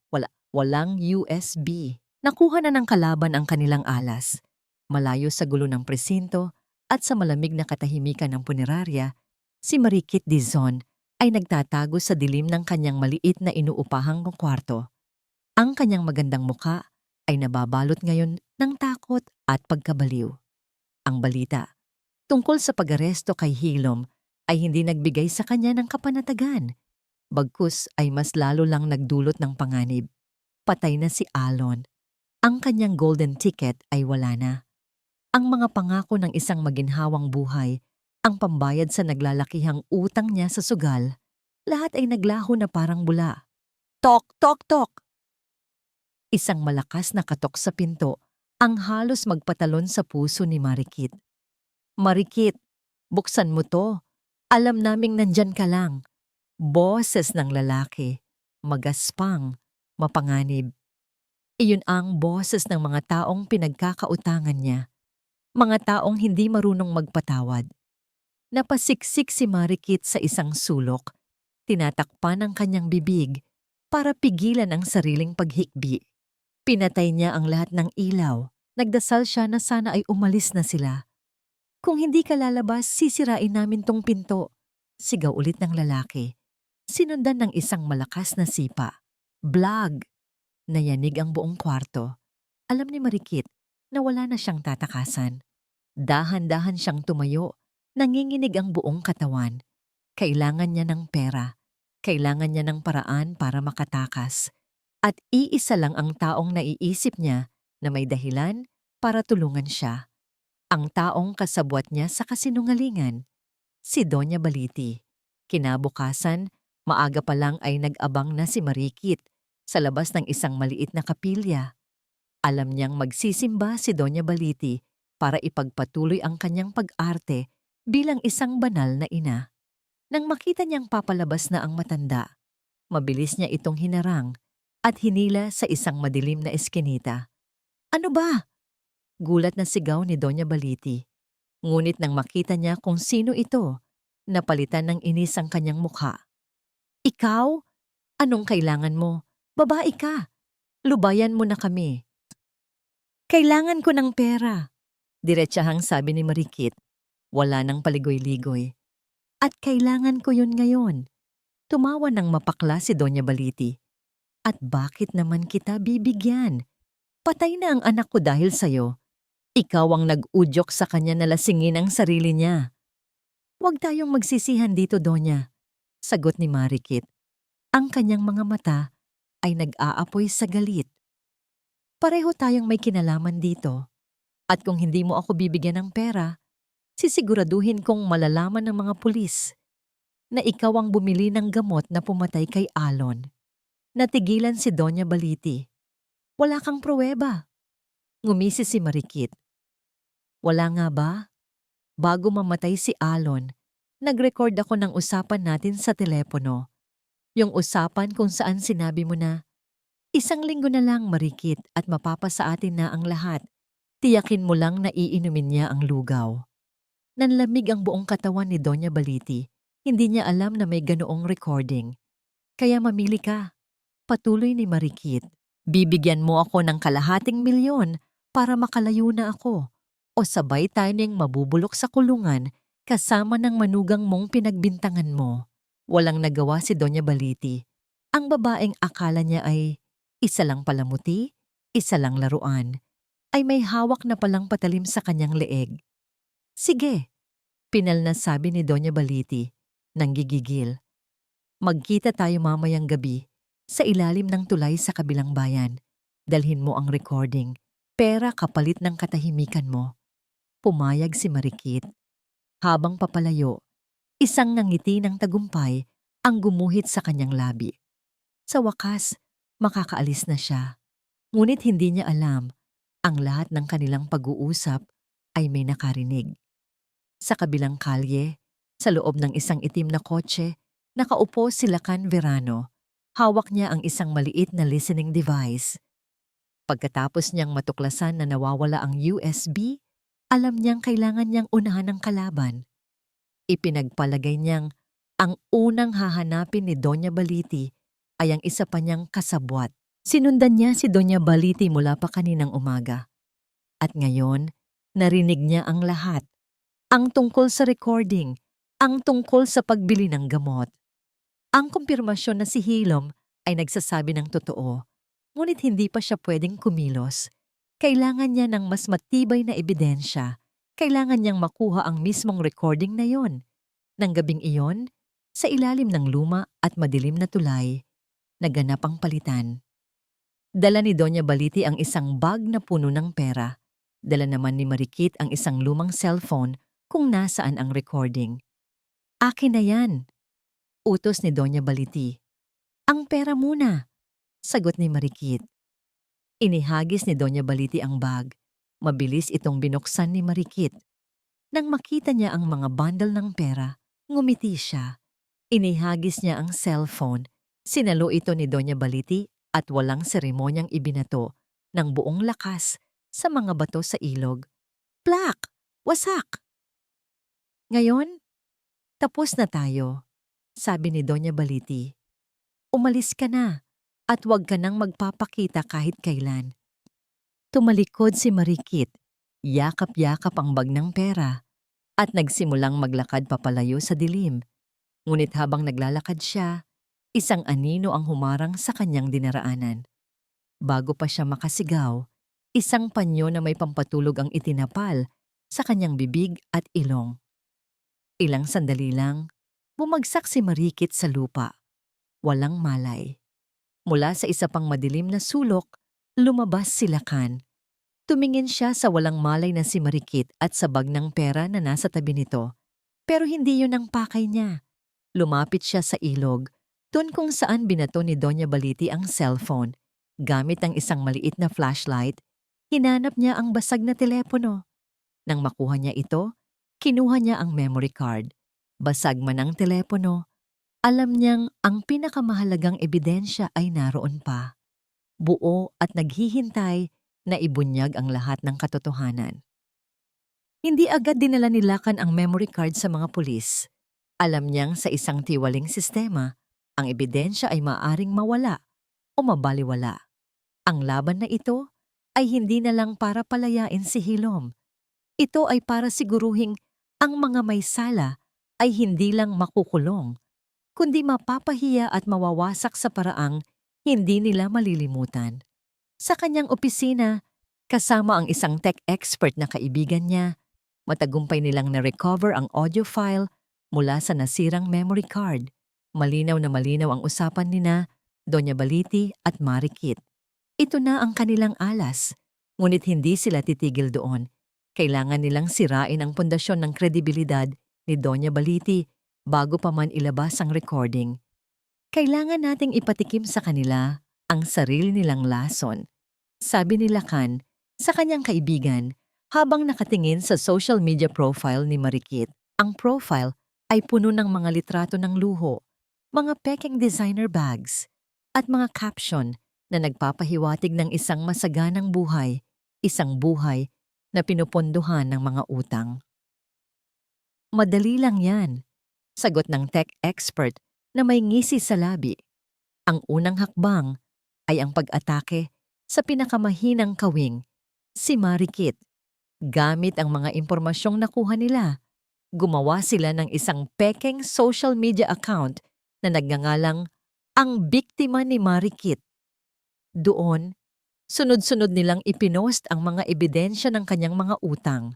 walang USB. Nakuha na ng kalaban ang kanilang alas. Malayo sa gulo ng presinto at sa malamig na katahimikan ng punerarya, si Marikit Dizon ay nagtatago sa dilim ng kanyang maliit na inuupahang kwarto. Ang kanyang magandang muka ay nababalot ngayon ng takot at pagkabaliw. Ang balita tungkol sa pag-aresto kay Hilom ay hindi nagbigay sa kanya ng kapanatagan. Bagkus ay mas lalo lang nagdulot ng panganib. Patay na si Alon. Ang kanyang golden ticket ay wala na. Ang mga pangako ng isang maginhawang buhay, ang pambayad sa naglalakihang utang niya sa sugal, lahat ay naglaho na parang bula. Tok, tok, tok! Isang malakas na katok sa pinto ang halos magpatalon sa puso ni Marikit. Marikit, buksan mo to. Alam naming nandyan ka lang. Boses ng lalaki, magaspang, mapanganib. Iyon ang boses ng mga taong pinagkakautangan niya. Mga taong hindi marunong magpatawad. Napasiksik si Marikit sa isang sulok, tinatakpan ang kanyang bibig para pigilan ang sariling paghikbi. Pinatay niya ang lahat ng ilaw, nagdasal siya na sana ay umalis na sila. Kung hindi ka lalabas, sisirain namin tong pinto, sigaw ulit ng lalaki. Sinundan ng isang malakas na sipa. Blag! Nayanig ang buong kwarto. Alam ni Marikit na wala na siyang tatakasan. Dahan-dahan siyang tumayo. Nanginginig ang buong katawan. Kailangan niya ng pera. Kailangan niya ng paraan para makatakas. At iisa lang ang taong naiisip niya na may dahilan para tulungan siya. Ang taong kasabwat niya sa kasinungalingan. Si Doña Baliti. Kinabukasan, maaga pa lang ay nag-abang na si Marikit Sa labas ng isang maliit na kapilya, alam niyang magsisimba si Doña Baliti para ipagpatuloy ang kanyang pag-arte bilang isang banal na ina. Nang makita niyang papalabas na ang matanda, mabilis niya itong hinarang at hinila sa isang madilim na eskinita. "Ano ba?" Gulat na sigaw ni Doña Baliti. Ngunit nang makita niya kung sino ito, napalitan ng inis ang kanyang mukha. "Ikaw? Anong kailangan mo? Babae ka. Lubayan mo na kami." "Kailangan ko ng pera," diretsahang sabi ni Marikit. Wala nang paligoy-ligoy. "At kailangan ko yun ngayon." Tumawa ng mapakla si Doña Baliti. "At bakit naman kita bibigyan? Patay na ang anak ko dahil sa'yo. Ikaw ang nag-udyok sa kanya na lasingin ang sarili niya." "Huwag tayong magsisihan dito, Donya," sagot ni Marikit. Ang kanyang mga mata ay nag-aapoy sa galit. "Pareho tayong may kinalaman dito. At kung hindi mo ako bibigyan ng pera, sisiguraduhin kong malalaman ng mga pulis na ikaw ang bumili ng gamot na pumatay kay Alon." Natigilan si Doña Baliti. "Wala kang pruweba." Ngumisi si Marikit. "Wala nga ba? Bago mamatay si Alon, nag-record ako ng usapan natin sa telepono. Yung usapan kung saan sinabi mo na, 1 linggo na lang, Marikit, at mapapasa atin na ang lahat. Tiyakin mo lang na iinumin niya ang lugaw." Nanlamig ang buong katawan ni Doña Baliti. Hindi niya alam na may ganoong recording. "Kaya mamili ka," patuloy ni Marikit. "Bibigyan mo ako ng 250,000 para makalayo na ako, o sabay tayo niyang mabubulok sa kulungan kasama ng manugang mong pinagbintangan mo." Walang nagawa si Doña Baliti. Ang babaeng akala niya ay isa lang palamuti, isa lang laruan, ay may hawak na palang patalim sa kanyang leeg. "Sige," pinal na sabi ni Doña Baliti, nanggigigil. "Magkita tayo mamayang gabi sa ilalim ng tulay sa kabilang bayan. Dalhin mo ang recording, pera kapalit ng katahimikan mo." Pumayag si Marikit. Habang papalayo, isang ngangiti ng tagumpay ang gumuhit sa kanyang labi. Sa wakas, makakaalis na siya. Ngunit hindi niya alam, ang lahat ng kanilang pag-uusap ay may nakarinig. Sa kabilang kalye, sa loob ng isang itim na kotse, nakaupo si Lacan Verano. Hawak niya ang isang maliit na listening device. Pagkatapos niyang matuklasan na nawawala ang USB, alam niyang kailangan niyang unahan ang kalaban. Ipinagpalagay niyang ang unang hahanapin ni Doña Baliti ay ang isa pa niyang kasabwat. Sinundan niya si Doña Baliti mula pa kaninang umaga. At ngayon, narinig niya ang lahat. Ang tungkol sa recording, ang tungkol sa pagbili ng gamot. Ang kumpirmasyon na si Hilom ay nagsasabi ng totoo, ngunit hindi pa siya pwedeng kumilos. Kailangan niya ng mas matibay na ebidensya. Kailangan niyang makuha ang mismong recording na yon. Nang gabing iyon, sa ilalim ng luma at madilim na tulay, naganap ang palitan. Dala ni Doña Baliti ang isang bag na puno ng pera. Dala naman ni Marikit ang isang lumang cellphone kung nasaan ang recording. "Akin na yan," utos ni Doña Baliti. "Ang pera muna," sagot ni Marikit. Inihagis ni Doña Baliti ang bag. Mabilis itong binuksan ni Marikit. Nang makita niya ang mga bundle ng pera, ngumiti siya. Inihagis niya ang cellphone. Sinalo ito ni Doña Baliti at walang seremonyang ibinato ng buong lakas sa mga bato sa ilog. "Plak! Wasak!" "Ngayon, tapos na tayo," sabi ni Doña Baliti. "Umalis ka na at huwag ka nang magpapakita kahit kailan." Tumalikod si Marikit, yakap-yakap ang bag ng pera, at nagsimulang maglakad papalayo sa dilim. Ngunit habang naglalakad siya, isang anino ang humarang sa kanyang dinaraanan. Bago pa siya makasigaw, isang panyo na may pampatulog ang itinapal sa kanyang bibig at ilong. Ilang sandali lang, bumagsak si Marikit sa lupa. Walang malay. Mula sa isa pang madilim na sulok, lumabas si Lacan. Tumingin siya sa walang malay na si Marikit at sa bag ng pera na nasa tabi nito. Pero hindi yun ang pakay niya. Lumapit siya sa ilog Doon kung saan binato ni Doña Baliti ang cellphone, gamit ang isang maliit na flashlight, hinanap niya ang basag na telepono. Nang makuha niya ito, kinuha niya ang memory card. Basag man ang telepono, alam niyang ang pinakamahalagang ebidensya ay naroon pa. Buo at naghihintay na ibunyag ang lahat ng katotohanan. Hindi agad dinala ni Lacan ang memory card sa mga pulis. Alam niyang sa isang tiwaling sistema, ang ebidensya ay maaring mawala o mabaliwala. Ang laban na ito ay hindi na lang para palayain si Hilom. Ito ay para siguruhing ang mga may sala ay hindi lang makukulong, kundi mapapahiya at mawawasak sa paraang hindi nila malilimutan. Sa kanyang opisina, kasama ang isang tech expert na kaibigan niya, matagumpay nilang na-recover ang audio file mula sa nasirang memory card. Malinaw na malinaw ang usapan nina, Doña Baliti at Marikit. Ito na ang kanilang alas, ngunit hindi sila titigil doon. Kailangan nilang sirain ang pundasyon ng kredibilidad ni Doña Baliti bago pa man ilabas ang recording. Kailangan nating ipatikim sa kanila ang sarili nilang lason, sabi ni Lacan sa kanyang kaibigan habang nakatingin sa social media profile ni Marikit. Ang profile ay puno ng mga litrato ng luho, mga peking designer bags, at mga caption na nagpapahiwatig ng isang masaganang buhay, isang buhay na pinupondohan ng mga utang. Madali lang yan, sagot ng tech expert na may ngisi sa labi. Ang unang hakbang ay ang pag-atake sa pinakamahinang kawing, si Marikit. Gamit ang mga impormasyong nakuha nila, gumawa sila ng isang peking social media account na nagngangalang Ang Biktima ni Marikit. Doon, sunod-sunod nilang ipinost ang mga ebidensya ng kanyang mga utang,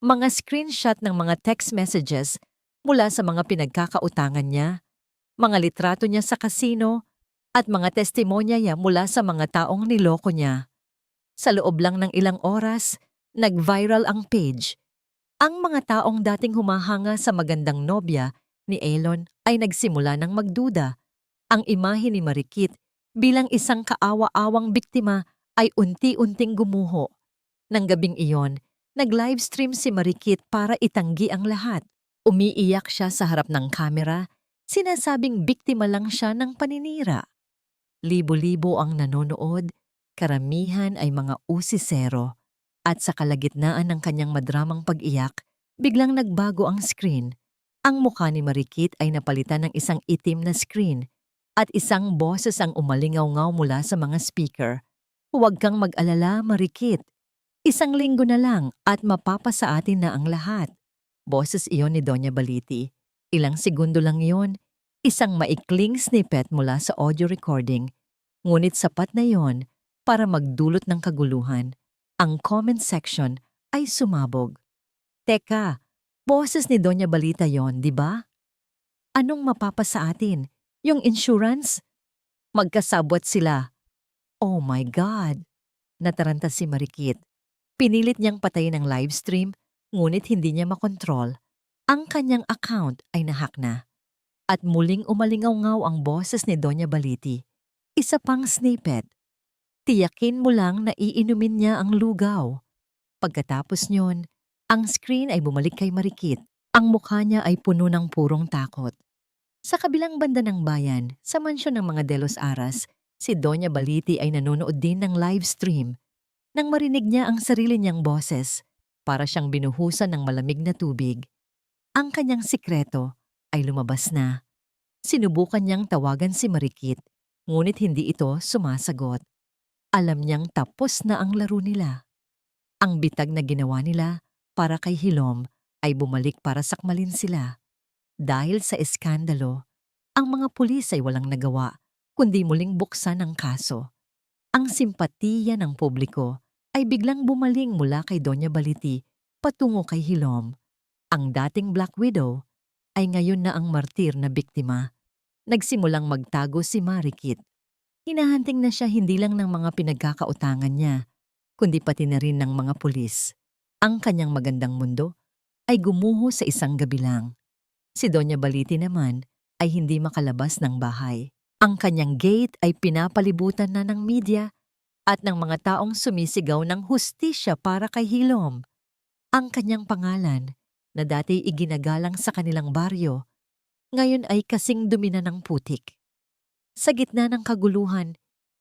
mga screenshot ng mga text messages mula sa mga pinagkakautangan niya, mga litrato niya sa kasino, at mga testimonya niya mula sa mga taong niloko niya. Sa loob lang ng ilang oras, nag-viral ang page. Ang mga taong dating humahanga sa magandang nobya ni Elon ay nagsimula ng magduda. Ang imahe ni Marikit bilang isang kaawa-awang biktima ay unti-unting gumuho. Nang gabing iyon, nag-livestream si Marikit para itanggi ang lahat. Umiiyak siya sa harap ng kamera, sinasabing biktima lang siya ng paninira. Libo-libo ang nanonood, karamihan ay mga usisero. At sa kalagitnaan ng kanyang madramang pag-iyak, biglang nagbago ang screen. Ang mukha ni Marikit ay napalitan ng isang itim na screen at isang boses ang umalingaw-ngaw mula sa mga speaker. Huwag kang mag-alala, Marikit. Isang linggo na lang at mapapasa atin na ang lahat. Boses iyon ni Doña Baliti. Ilang segundo lang iyon, isang maikling snippet mula sa audio recording. Ngunit sapat na iyon para magdulot ng kaguluhan. Ang comment section ay sumabog. Teka, boses ni Doña Balita yon, di ba? Anong mapapasa atin? Yung insurance? Magkasabwat sila. Oh my God! Nataranta si Marikit. Pinilit niyang patayin ang livestream, ngunit hindi niya makontrol. Ang kanyang account ay nahack na. At muling umalingaw-ngaw ang boses ni Doña Baliti. Isa pang snippet. Tiyakin mo lang na iinumin niya ang lugaw. Pagkatapos niyon, ang screen ay bumalik kay Marikit. Ang mukha niya ay puno ng purong takot. Sa kabilang banda ng bayan, sa mansyon ng mga De Los Aras, si Doña Baliti ay nanonood din ng live stream. Nang marinig niya ang sarili niyang boses, para siyang binuhusan ng malamig na tubig. Ang kanyang sikreto ay lumabas na. Sinubukan niyang tawagan si Marikit, ngunit hindi ito sumasagot. Alam niyang tapos na ang laro nila. Ang bitag na ginawa nila para kay Hilom ay bumalik para sakmalin sila. Dahil sa eskandalo, ang mga pulis ay walang nagawa kundi muling buksan ang kaso. Ang simpatiya ng publiko ay biglang bumaling mula kay Doña Baliti patungo kay Hilom. Ang dating Black Widow ay ngayon na ang martir na biktima. Nagsimulang magtago si Marikit. Hinahanting na siya hindi lang ng mga pinagkakautangan niya, kundi pati na rin ng mga pulis. Ang kanyang magandang mundo ay gumuho sa isang gabi lang. Si Doña Baliti naman ay hindi makalabas ng bahay. Ang kanyang gate ay pinapalibutan na ng media at ng mga taong sumisigaw ng hustisya para kay Hilom. Ang kanyang pangalan, na dati iginagalang sa kanilang baryo, ngayon ay kasing dumi na ng putik. Sa gitna ng kaguluhan,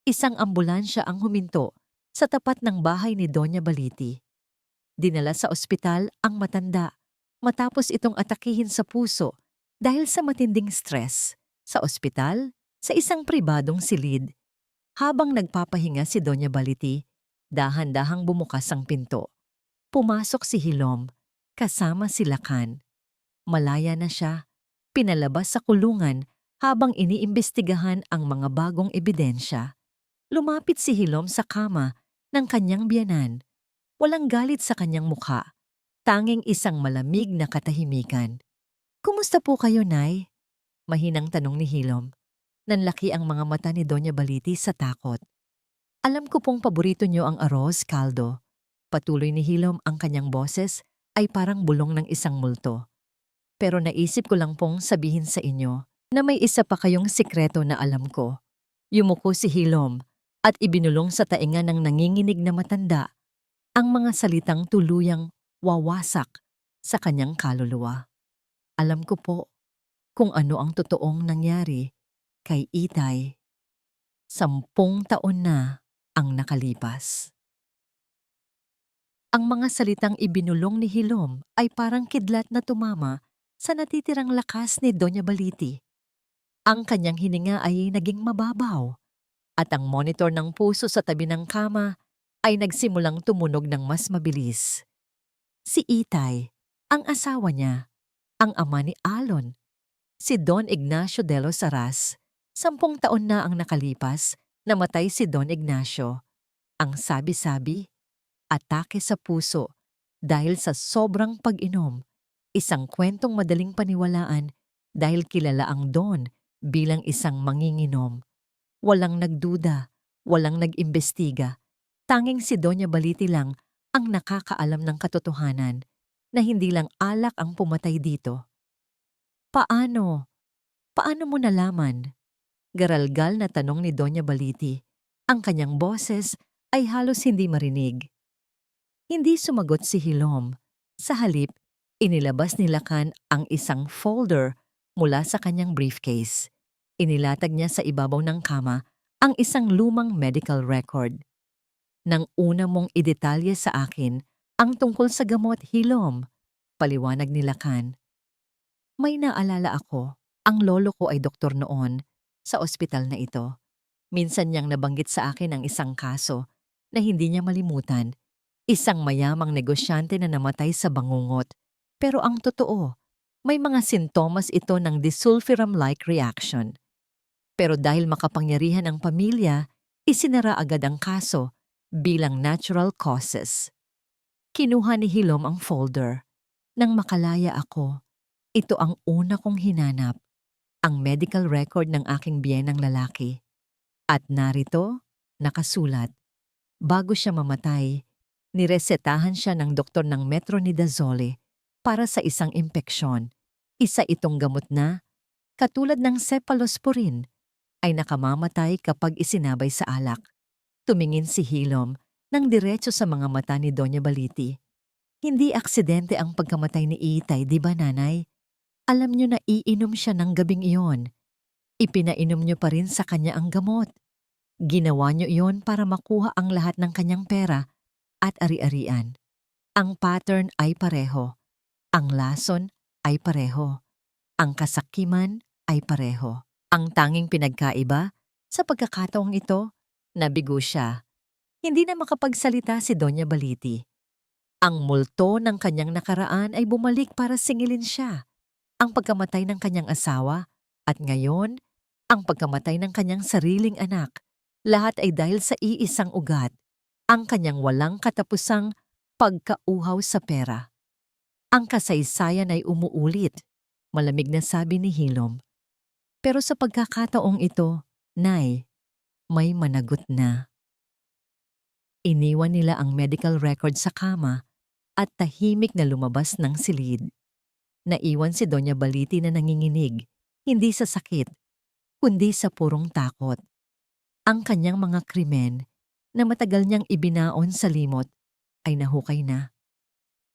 isang ambulansya ang huminto sa tapat ng bahay ni Doña Baliti. Dinala sa ospital ang matanda matapos itong atakihin sa puso dahil sa matinding stress. Sa ospital, sa isang pribadong silid. Habang nagpapahinga si Doña Baliti, dahan-dahang bumukas ang pinto. Pumasok si Hilom, kasama si Lakan. Malaya na siya, pinalabas sa kulungan habang iniimbestigahan ang mga bagong ebidensya. Lumapit si Hilom sa kama ng kanyang biyanan. Walang galit sa kanyang mukha, tanging isang malamig na katahimikan. "Kumusta po kayo, Nay?" Mahinang tanong ni Hilom. Nanlaki ang mga mata ni Doña Baliti sa takot. "Alam ko pong paborito niyo ang arroz caldo." Patuloy ni Hilom, ang kanyang boses ay parang bulong ng isang multo. "Pero naisip ko lang pong sabihin sa inyo na may isa pa kayong sikreto na alam ko." Yumuko si Hilom at ibinulong sa tainga ng nanginginig na matanda ang mga salitang tuluyang wawasak sa kanyang kaluluwa. "Alam ko po kung ano ang totoong nangyari kay Itay. 10 taon na ang nakalipas." Ang mga salitang ibinulong ni Hilom ay parang kidlat na tumama sa natitirang lakas ni Doña Baliti. Ang kanyang hininga ay naging mababaw at ang monitor ng puso sa tabi ng kama ay nagsimulang tumunog ng mas mabilis. Si Itay, ang asawa niya, ang ama ni Alon, si Don Ignacio de los Aras. 10 taon na ang nakalipas, namatay si Don Ignacio. Ang sabi-sabi, atake sa puso dahil sa sobrang pag-inom. Isang kwentong madaling paniwalaan dahil kilala ang Don bilang isang manginginom. Walang nagduda, walang nag-imbestiga. Tanging si Doña Baliti lang ang nakakaalam ng katotohanan na hindi lang alak ang pumatay dito. "Paano? Paano mo nalaman?" Garalgal na tanong ni Doña Baliti. Ang kanyang boses ay halos hindi marinig. Hindi sumagot si Hilom. Sa halip, inilabas ni Lakan ang isang folder mula sa kanyang briefcase. Inilatag niya sa ibabaw ng kama ang isang lumang medical record. "Nang una mong idetalye sa akin ang tungkol sa gamot, Hilom," paliwanag ni Lakan. "May naalala ako, ang lolo ko ay doktor noon sa ospital na ito. Minsan niyang nabanggit sa akin ang isang kaso na hindi niya malimutan. Isang mayamang negosyante na namatay sa bangungot. Pero ang totoo, may mga sintomas ito ng disulfiram-like reaction. Pero dahil makapangyarihan ang pamilya, isinara agad ang kaso bilang natural causes." Kinuha ni Hilom ang folder. "Nang makalaya ako, ito ang una kong hinanap, ang medical record ng aking biyenang lalaki. At narito, nakasulat, bago siya mamatay, niresetahan siya ng doktor ng metronidazole para sa isang impeksyon. Isa itong gamot na, katulad ng cephalosporin, ay nakamamatay kapag isinabay sa alak." Tumingin si Hilom nang diretso sa mga mata ni Doña Baliti. "Hindi aksidente ang pagkamatay ni Itay, di ba, Nanay? Alam niyo na iinom siya ng gabing iyon. Ipinainom niyo pa rin sa kanya ang gamot. Ginawa niyo iyon para makuha ang lahat ng kanyang pera at ari-arian. Ang pattern ay pareho. Ang lason ay pareho. Ang kasakiman ay pareho. Ang tanging pinagkaiba, sa pagkakataong ito, nabigo siya. Hindi na makapagsalita si Doña Baliti. Ang multo ng kanyang nakaraan ay bumalik para singilin siya. Ang pagkamatay ng kanyang asawa at ngayon, ang pagkamatay ng kanyang sariling anak. Lahat ay dahil sa iisang ugat, ang kanyang walang katapusang pagkauhaw sa pera. Ang kasaysayan ay umuulit, malamig na sabi ni Hilom. Pero sa pagkakataong ito, Nay, may managot na. Iniwan nila ang medical record sa kama at tahimik na lumabas ng silid. Naiwan si Doña Baliti na nanginginig. Hindi sa sakit, kundi sa purong takot. Ang kanyang mga krimen na matagal niyang ibinaon sa limot ay nahukay na.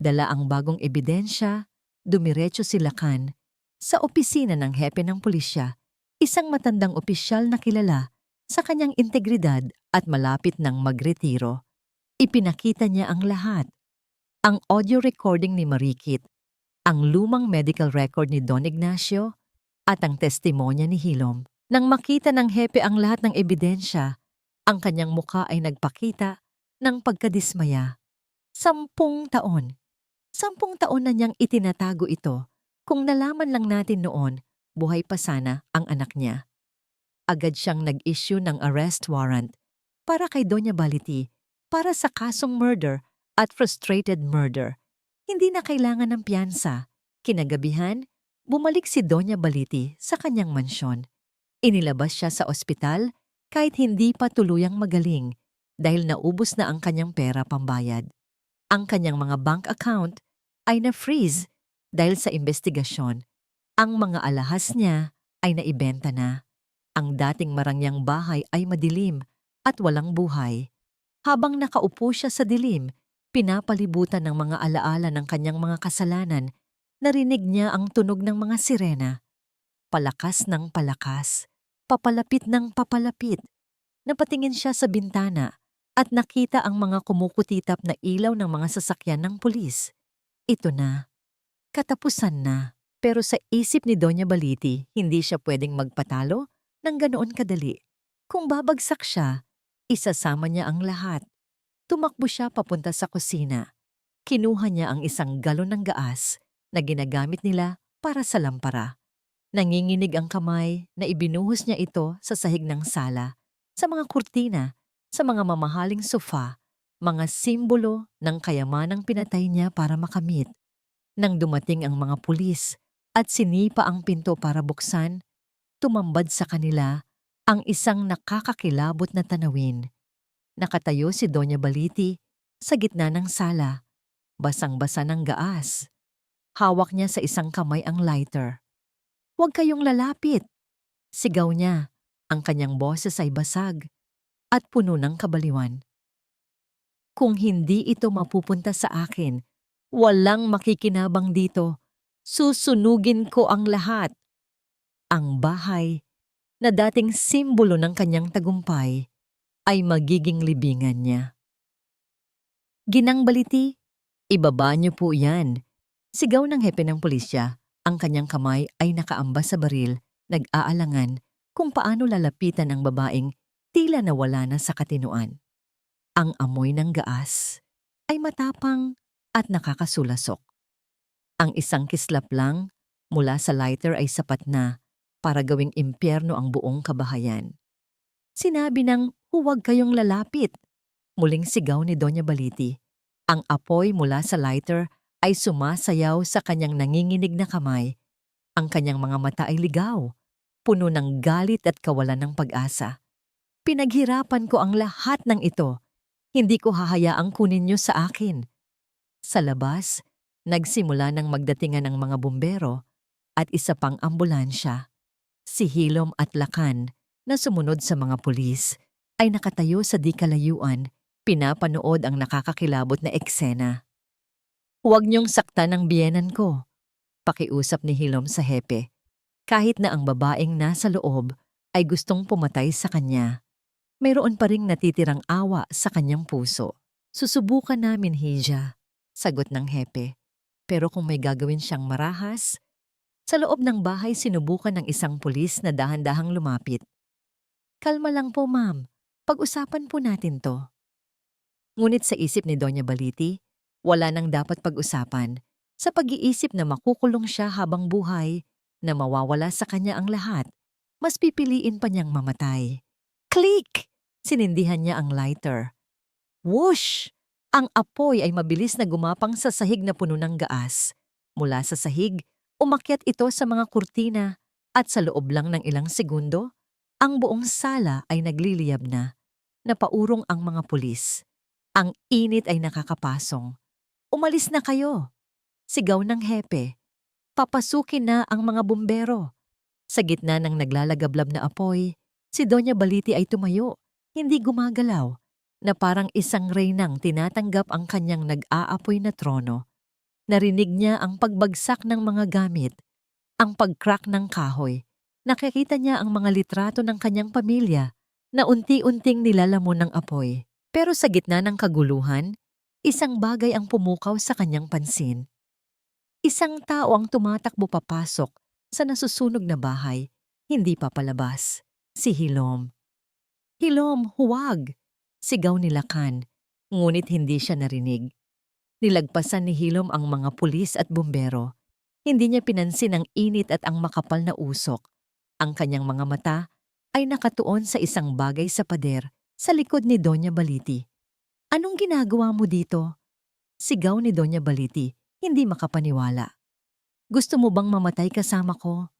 Dala ang bagong ebidensya, dumiretso si Lacan sa opisina ng hepe ng pulisya, isang matandang opisyal na kilala sa kanyang integridad at malapit ng magretiro. Ipinakita niya ang lahat. Ang audio recording ni Marikit, ang lumang medical record ni Don Ignacio, at ang testimonya ni Hilom. Nang makita ng hepe ang lahat ng ebidensya, ang kanyang mukha ay nagpakita ng pagkadismaya. 10 taon. 10 taon na niyang itinatago ito. Kung nalaman lang natin noon, buhay pa sana ang anak niya. Agad siyang nag-issue ng arrest warrant para kay Doña Baliti para sa kasong murder at frustrated murder. Hindi na kailangan ng piyansa. Kinagabihan, bumalik si Doña Baliti sa kanyang mansyon. Inilabas siya sa ospital kahit hindi pa tuluyang magaling dahil naubos na ang kanyang pera pambayad. Ang kanyang mga bank account ay na-freeze dahil sa investigasyon. Ang mga alahas niya ay naibenta na. Ang dating marangyang bahay ay madilim at walang buhay. Habang nakaupo siya sa dilim, pinapalibutan ng mga alaala ng kanyang mga kasalanan, narinig niya ang tunog ng mga sirena. Palakas ng palakas, papalapit ng papalapit. Napatingin siya sa bintana at nakita ang mga kumukutitap na ilaw ng mga sasakyan ng pulis. Ito na. Katapusan na. Pero sa isip ni Doña Baliti, hindi siya pwedeng magpatalo ng ganoon kadali. Kung babagsak siya, isasama niya ang lahat. Tumakbo siya papunta sa kusina. Kinuha niya ang isang galon ng gaas na ginagamit nila para sa lampara. Nanginginig ang kamay na ibinuhos niya ito sa sahig ng sala, sa mga kurtina, sa mga mamahaling sofa, mga simbolo ng kayamanang pinatay niya para makamit. Nang dumating ang mga pulis at sinipa ang pinto para buksan, tumambad sa kanila ang isang nakakakilabot na tanawin. Nakatayo si Doña Baliti sa gitna ng sala, basang-basa ng gaas. Hawak niya sa isang kamay ang lighter. "Huwag kayong lalapit!" Sigaw niya. Ang kanyang boses ay basag at puno ng kabaliwan. "Kung hindi ito mapupunta sa akin, walang makikinabang dito. Susunugin ko ang lahat." Ang bahay, na dating simbolo ng kanyang tagumpay, ay magiging libingan niya. "Ginang Baliti, ibaba niyo po yan." Sigaw ng hepe ng pulisya. Ang kanyang kamay ay nakaambas sa baril, nag-aalangan kung paano lalapitan ang babaeng tila nawala na sa katinuan. Ang amoy ng gaas ay matapang at nakakasulasok. Ang isang kislap lang mula sa lighter ay sapat na para gawing impyerno ang buong kabahayan. Sinabi ng "Huwag kayong lalapit." Muling sigaw ni Doña Baliti. Ang apoy mula sa lighter ay sumasayaw sa kanyang nanginginig na kamay. Ang kanyang mga mata ay ligaw, puno ng galit at kawalan ng pag-asa. "Pinaghirapan ko ang lahat ng ito. Hindi ko hahayaang kunin niyo sa akin." Sa labas, nagsimula ng magdatingan ng mga bumbero at isa pang ambulansya. Si Hilom at Lacan, na sumunod sa mga pulis, ay nakatayo sa di kalayuan, pinapanood ang nakakakilabot na eksena. "Huwag niyong saktan ang biyenan ko," pakiusap ni Hilom sa hepe. Kahit na ang babaeng nasa loob ay gustong pumatay sa kanya, mayroon pa ring natitirang awa sa kanyang puso. "Susubukan namin, Hija," sagot ng hepe. Pero kung may gagawin siyang marahas, sa loob ng bahay sinubukan ng isang pulis na dahan-dahang lumapit. "Kalma lang po, ma'am. Pag-usapan po natin to." Ngunit sa isip ni Doña Baliti, wala nang dapat pag-usapan. Sa pag-iisip na makukulong siya habang buhay, na mawawala sa kanya ang lahat, mas pipiliin pa niyang mamatay. Click! Sinindihan niya ang lighter. Whoosh! Ang apoy ay mabilis na gumapang sa sahig na puno ng gaas. Mula sa sahig, umakyat ito sa mga kurtina at sa loob lang ng ilang segundo, ang buong sala ay nagliliyab na. Napaurong ang mga pulis. Ang init ay nakakapasong. "Umalis na kayo!" Sigaw ng hepe. "Papasukin na ang mga bumbero." Sa gitna ng naglalagablab na apoy, si Doña Baliti ay tumayo, hindi gumagalaw, na parang isang reynang tinatanggap ang kanyang nag-aapoy na trono. Narinig niya ang pagbagsak ng mga gamit, ang pag-crack ng kahoy. Nakikita niya ang mga litrato ng kanyang pamilya na unti-unting nilalamon ng apoy. Pero sa gitna ng kaguluhan, isang bagay ang pumukaw sa kanyang pansin. Isang tao ang tumatakbo papasok sa nasusunog na bahay, hindi pa palabas. Si Hilom. Hilom, huwag! Sigaw ni Lakan, ngunit hindi siya narinig. Nilagpasan ni Hilom ang mga pulis at bumbero. Hindi niya pinansin ang init at ang makapal na usok. Ang kanyang mga mata ay nakatuon sa isang bagay sa pader sa likod ni Doña Baliti. Anong ginagawa mo dito? Sigaw ni Doña Baliti, hindi makapaniwala. Gusto mo bang mamatay kasama ko?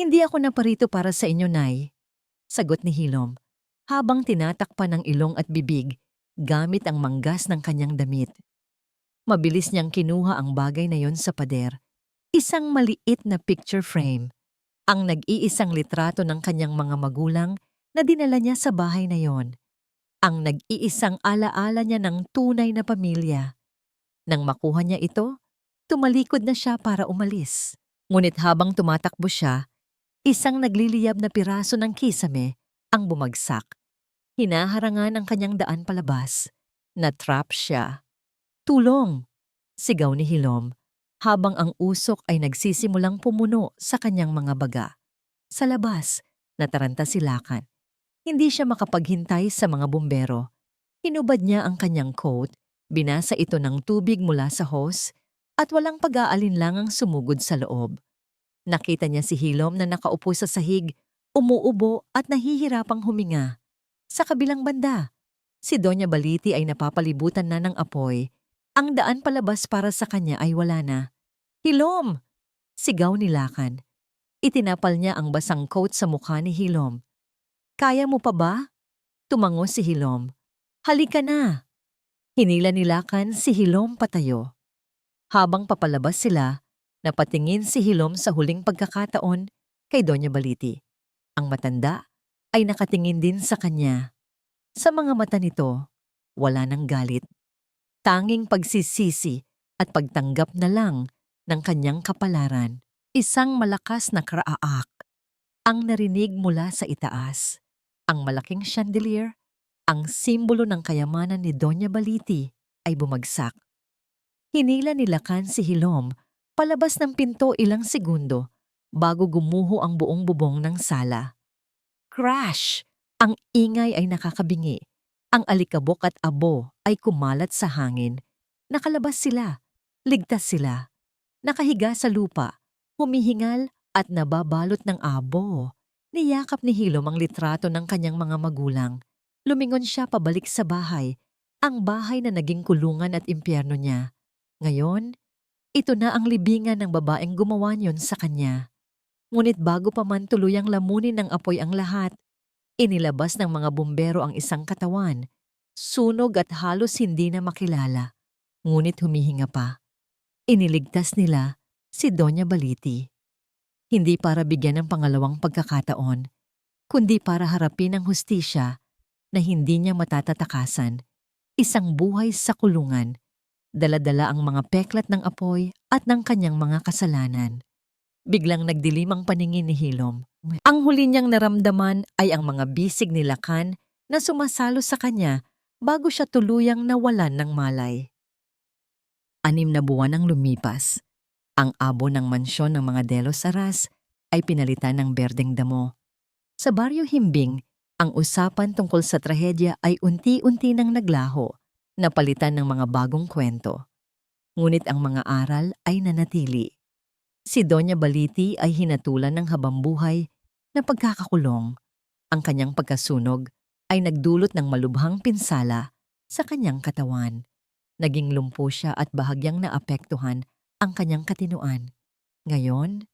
Hindi ako naparito para sa inyo, Nay. Sagot ni Hilom, habang tinatakpan ng ilong at bibig gamit ang manggas ng kanyang damit. Mabilis niyang kinuha ang bagay na yon sa pader. Isang maliit na picture frame, ang nag-iisang litrato ng kanyang mga magulang na dinala niya sa bahay na yon. Ang nag-iisang alaala niya ng tunay na pamilya. Nang makuha niya ito, tumalikod na siya para umalis. Ngunit habang tumatakbo siya, isang nagliliyab na piraso ng kisame ang bumagsak. Hinaharangan ang kanyang daan palabas. Na-trap siya. Tulong! Sigaw ni Hilom, habang ang usok ay nagsisimulang pumuno sa kanyang mga baga. Sa labas, nataranta si Lakan. Hindi siya makapaghintay sa mga bumbero. Hinubad niya ang kanyang coat, binasa ito ng tubig mula sa hose, at walang pag-aalinlangang sumugod sa loob. Nakita niya si Hilom na nakaupo sa sahig, umuubo at nahihirapang huminga. Sa kabilang banda, si Doña Baliti ay napapalibutan na ng apoy. Ang daan palabas para sa kanya ay wala na. Hilom! Sigaw ni Lakan. Itinapal niya ang basang coat sa mukha ni Hilom. Kaya mo pa ba? Tumango si Hilom. Halika na! Hinila ni Lakan si Hilom patayo. Habang papalabas sila, napatingin si Hilom sa huling pagkakataon kay Doña Baliti. Ang matanda ay nakatingin din sa kanya. Sa mga mata nito, wala nang galit. Tanging pagsisisi at pagtanggap na lang ng kanyang kapalaran. Isang malakas na kraak ang narinig mula sa itaas. Ang malaking chandelier, ang simbolo ng kayamanan ni Doña Baliti, ay bumagsak. Hinila ni Lakan si Hilom palabas ng pinto ilang segundo bago gumuho ang buong bubong ng sala. Crash! Ang ingay ay nakakabingi. Ang alikabok at abo ay kumalat sa hangin. Nakalabas sila. Ligtas sila. Nakahiga sa lupa, humihingal at nababalot ng abo. Niyakap ni Hilom ang litrato ng kanyang mga magulang. Lumingon siya pabalik sa bahay, ang bahay na naging kulungan at impyerno niya. Ngayon, ito na ang libingan ng babaeng gumawa niyon sa kanya. Ngunit bago pa man tuluyang lamunin ng apoy ang lahat, inilabas ng mga bumbero ang isang katawan, sunog at halos hindi na makilala. Ngunit humihinga pa. Iniligtas nila si Doña Baliti. Hindi para bigyan ng pangalawang pagkakataon, kundi para harapin ang hustisya na hindi niya matatatakasan. Isang buhay sa kulungan, dala-dala ang mga peklat ng apoy at ng kanyang mga kasalanan. Biglang nagdilim ang paningin ni Hilom. Ang huli niyang naramdaman ay ang mga bisig ni Lakan na sumasalo sa kanya bago siya tuluyang nawalan ng malay. 6 na buwan ang lumipas. Ang abo ng mansyon ng mga De Los Aras ay pinalitan ng berdeng damo. Sa Baryo Himbing, ang usapan tungkol sa trahedya ay unti-unti nang naglaho, napalitan ng mga bagong kwento. Ngunit ang mga aral ay nanatili. Si Doña Baliti ay hinatulan ng habambuhay na pagkakakulong. Ang kanyang pagkasunog ay nagdulot ng malubhang pinsala sa kanyang katawan. Naging lumpo siya at bahagyang naapektuhan ang kanyang katinoan. Ngayon,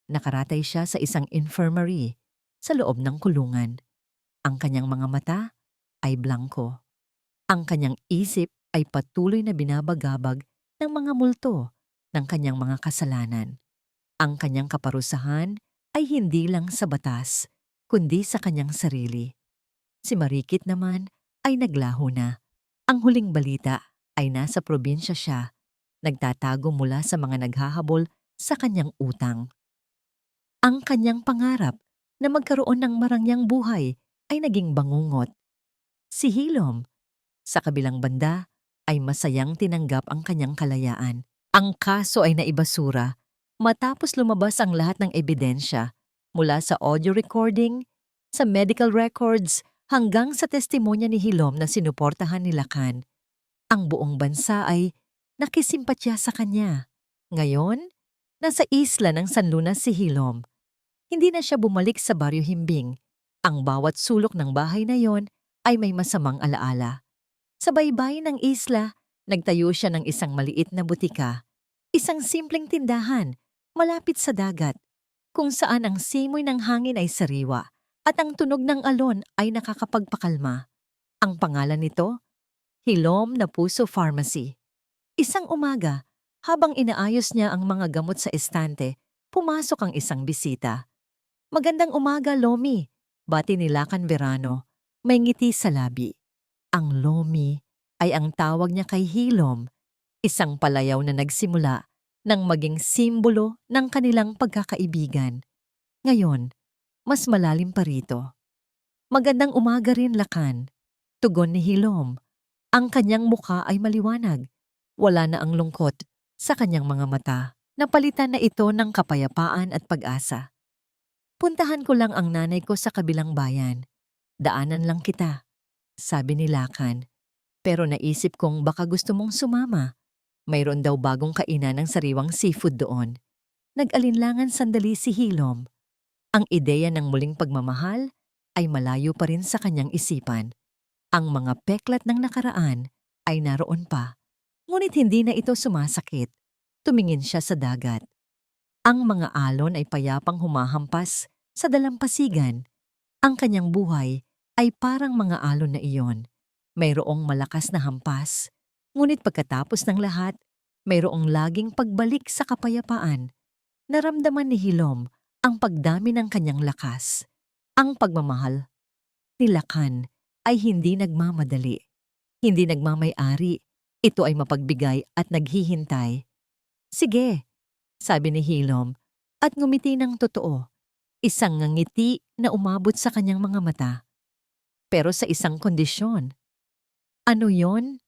nakaratay siya sa isang infirmary sa loob ng kulungan. Ang kanyang mga mata ay blanko. Ang kanyang isip ay patuloy na binabagabag ng mga multo ng kanyang mga kasalanan. Ang kanyang kaparusahan ay hindi lang sa batas, kundi sa kanyang sarili. Si Marikit naman ay naglaho na. Ang huling balita ay nasa probinsya siya, nagtatago mula sa mga naghahabol sa kanyang utang. Ang kanyang pangarap na magkaroon ng marangyang buhay ay naging bangungot. Si Hilom, sa kabilang banda, ay masayang tinanggap ang kanyang kalayaan. Ang kaso ay naibasura matapos lumabas ang lahat ng ebidensya mula sa audio recording, sa medical records, hanggang sa testimonya ni Hilom na sinuportahan ni Lacan. Ang buong bansa ay nakisimpatya sa kanya. Ngayon, nasa isla ng San Lunas si Hilom. Hindi na siya bumalik sa Baryo Himbing. Ang bawat sulok ng bahay na yon ay may masamang alaala. Sa baybayin ng isla, nagtayo siya ng isang maliit na butika. Isang simpleng tindahan, malapit sa dagat, kung saan ang simoy ng hangin ay sariwa at ang tunog ng alon ay nakakapagpakalma. Ang pangalan nito, Hilom na Puso Pharmacy. Isang umaga, habang inaayos niya ang mga gamot sa estante, pumasok ang isang bisita. "Magandang umaga, Lomi," bati ni Lacan Verano. May ngiti sa labi. Ang Lomi ay ang tawag niya kay Hilom, isang palayaw na nagsimula nang maging simbolo ng kanilang pagkakaibigan. Ngayon, mas malalim pa rito. "Magandang umaga rin, Lacan," tugon ni Hilom. Ang kanyang mukha ay maliwanag. Wala na ang lungkot sa kanyang mga mata. Napalitan na ito ng kapayapaan at pag-asa. "Puntahan ko lang ang nanay ko sa kabilang bayan. Daanan lang kita," sabi ni Lacan. "Pero naisip kong baka gusto mong sumama. Mayroon daw bagong kainan ng sariwang seafood doon." Nag-alinlangan sandali si Hilom. Ang ideya ng muling pagmamahal ay malayo pa rin sa kanyang isipan. Ang mga peklat ng nakaraan ay naroon pa, ngunit hindi na ito sumasakit. Tumingin siya sa dagat. Ang mga alon ay payapang humahampas sa dalampasigan. Ang kanyang buhay ay parang mga alon na iyon. Mayroong malakas na hampas, ngunit pagkatapos ng lahat, mayroong laging pagbalik sa kapayapaan. Naramdaman ni Hilom ang pagdami ng kanyang lakas. Ang pagmamahal ni Lacan ay hindi nagmamadali, hindi nagmamay-ari. Ito ay mapagbigay at naghihintay. "Sige," sabi ni Hilom, at ngumiti ng totoo. Isang ngiti na umabot sa kanyang mga mata. Pero sa isang kondisyon. "Ano yon?"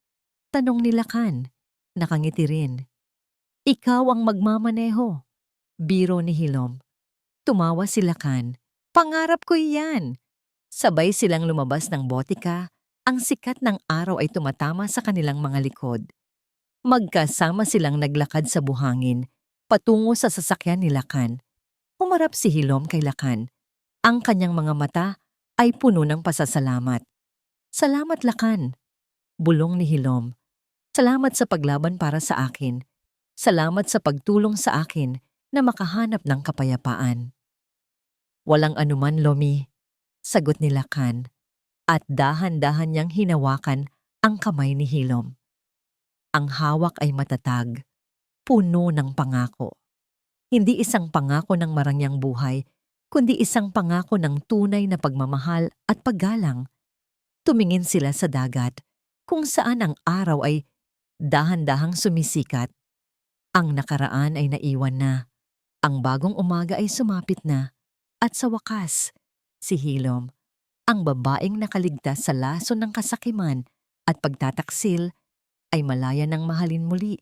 tanong ni Lacan. Nakangiti rin. "Ikaw ang magmamaneho," biro ni Hilom. Tumawa si Lacan. "Pangarap ko iyan." Sabay silang lumabas ng botika. Ang sikat ng araw ay tumatama sa kanilang mga likod. Magkasama silang naglakad sa buhangin, patungo sa sasakyan ni Lacan. Humarap si Hilom kay Lacan. Ang kanyang mga mata ay puno ng pasasalamat. "Salamat, Lacan," bulong ni Hilom. "Salamat sa paglaban para sa akin. Salamat sa pagtulong sa akin na makahanap ng kapayapaan." "Walang anuman, Lomi," sagot ni Lacan, at dahan-dahan niyang hinawakan ang kamay ni Hilom. Ang hawak ay matatag, puno ng pangako. Hindi isang pangako ng marangyang buhay, kundi isang pangako ng tunay na pagmamahal at paggalang. Tumingin sila sa dagat, kung saan ang araw ay dahan-dahang sumisikat. Ang nakaraan ay naiwan na. Ang bagong umaga ay sumapit na. At sa wakas, si Hilom, ang babaeng nakaligtas sa laso ng kasakiman at pagtataksil, ay malaya ng mahalin muli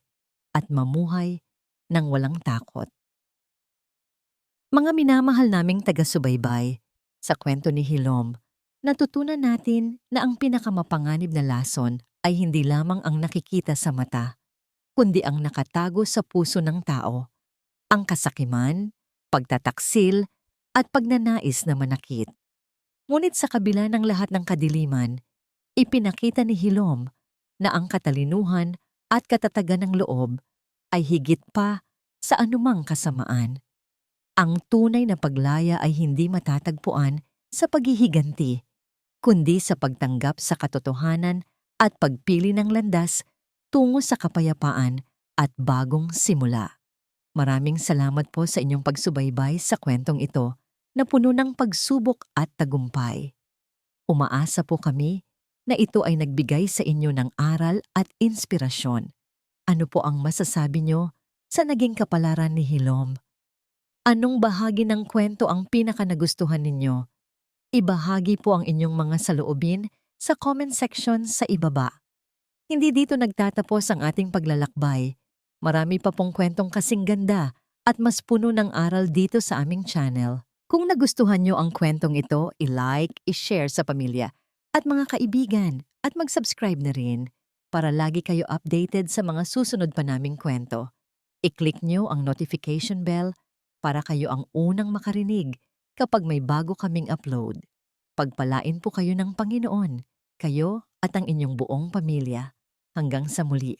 at mamuhay ng walang takot. Mga minamahal naming taga-subaybay, sa kwento ni Hilom, natutunan natin na ang pinakamapanganib na lason ay hindi lamang ang nakikita sa mata, kundi ang nakatago sa puso ng tao, ang kasakiman, pagtataksil, at pagnanais na manakit. Ngunit sa kabila ng lahat ng kadiliman, ipinakita ni Hilom na ang katalinuhan at katatagan ng loob ay higit pa sa anumang kasamaan. Ang tunay na paglaya ay hindi matatagpuan sa paghihiganti, kundi sa pagtanggap sa katotohanan at pagpili ng landas tungo sa kapayapaan at bagong simula. Maraming salamat po sa inyong pagsubaybay sa kwentong ito na puno ng pagsubok at tagumpay. Umaasa po kami na ito ay nagbigay sa inyo ng aral at inspirasyon. Ano po ang masasabi nyo sa naging kapalaran ni Hilom? Anong bahagi ng kwento ang pinakanagustuhan ninyo? Ibahagi po ang inyong mga saloobin sa comment section sa ibaba. Hindi dito nagtatapos ang ating paglalakbay. Marami pa pong kwentong kasing ganda at mas puno ng aral dito sa aming channel. Kung nagustuhan nyo ang kwentong ito, i-like, i-share sa pamilya at mga kaibigan at mag-subscribe na rin para lagi kayo updated sa mga susunod pa naming kwento. I-click nyo ang notification bell para kayo ang unang makarinig kapag may bago kaming upload. Pagpalain po kayo ng Panginoon, kayo at ang inyong buong pamilya. Hanggang sa muli.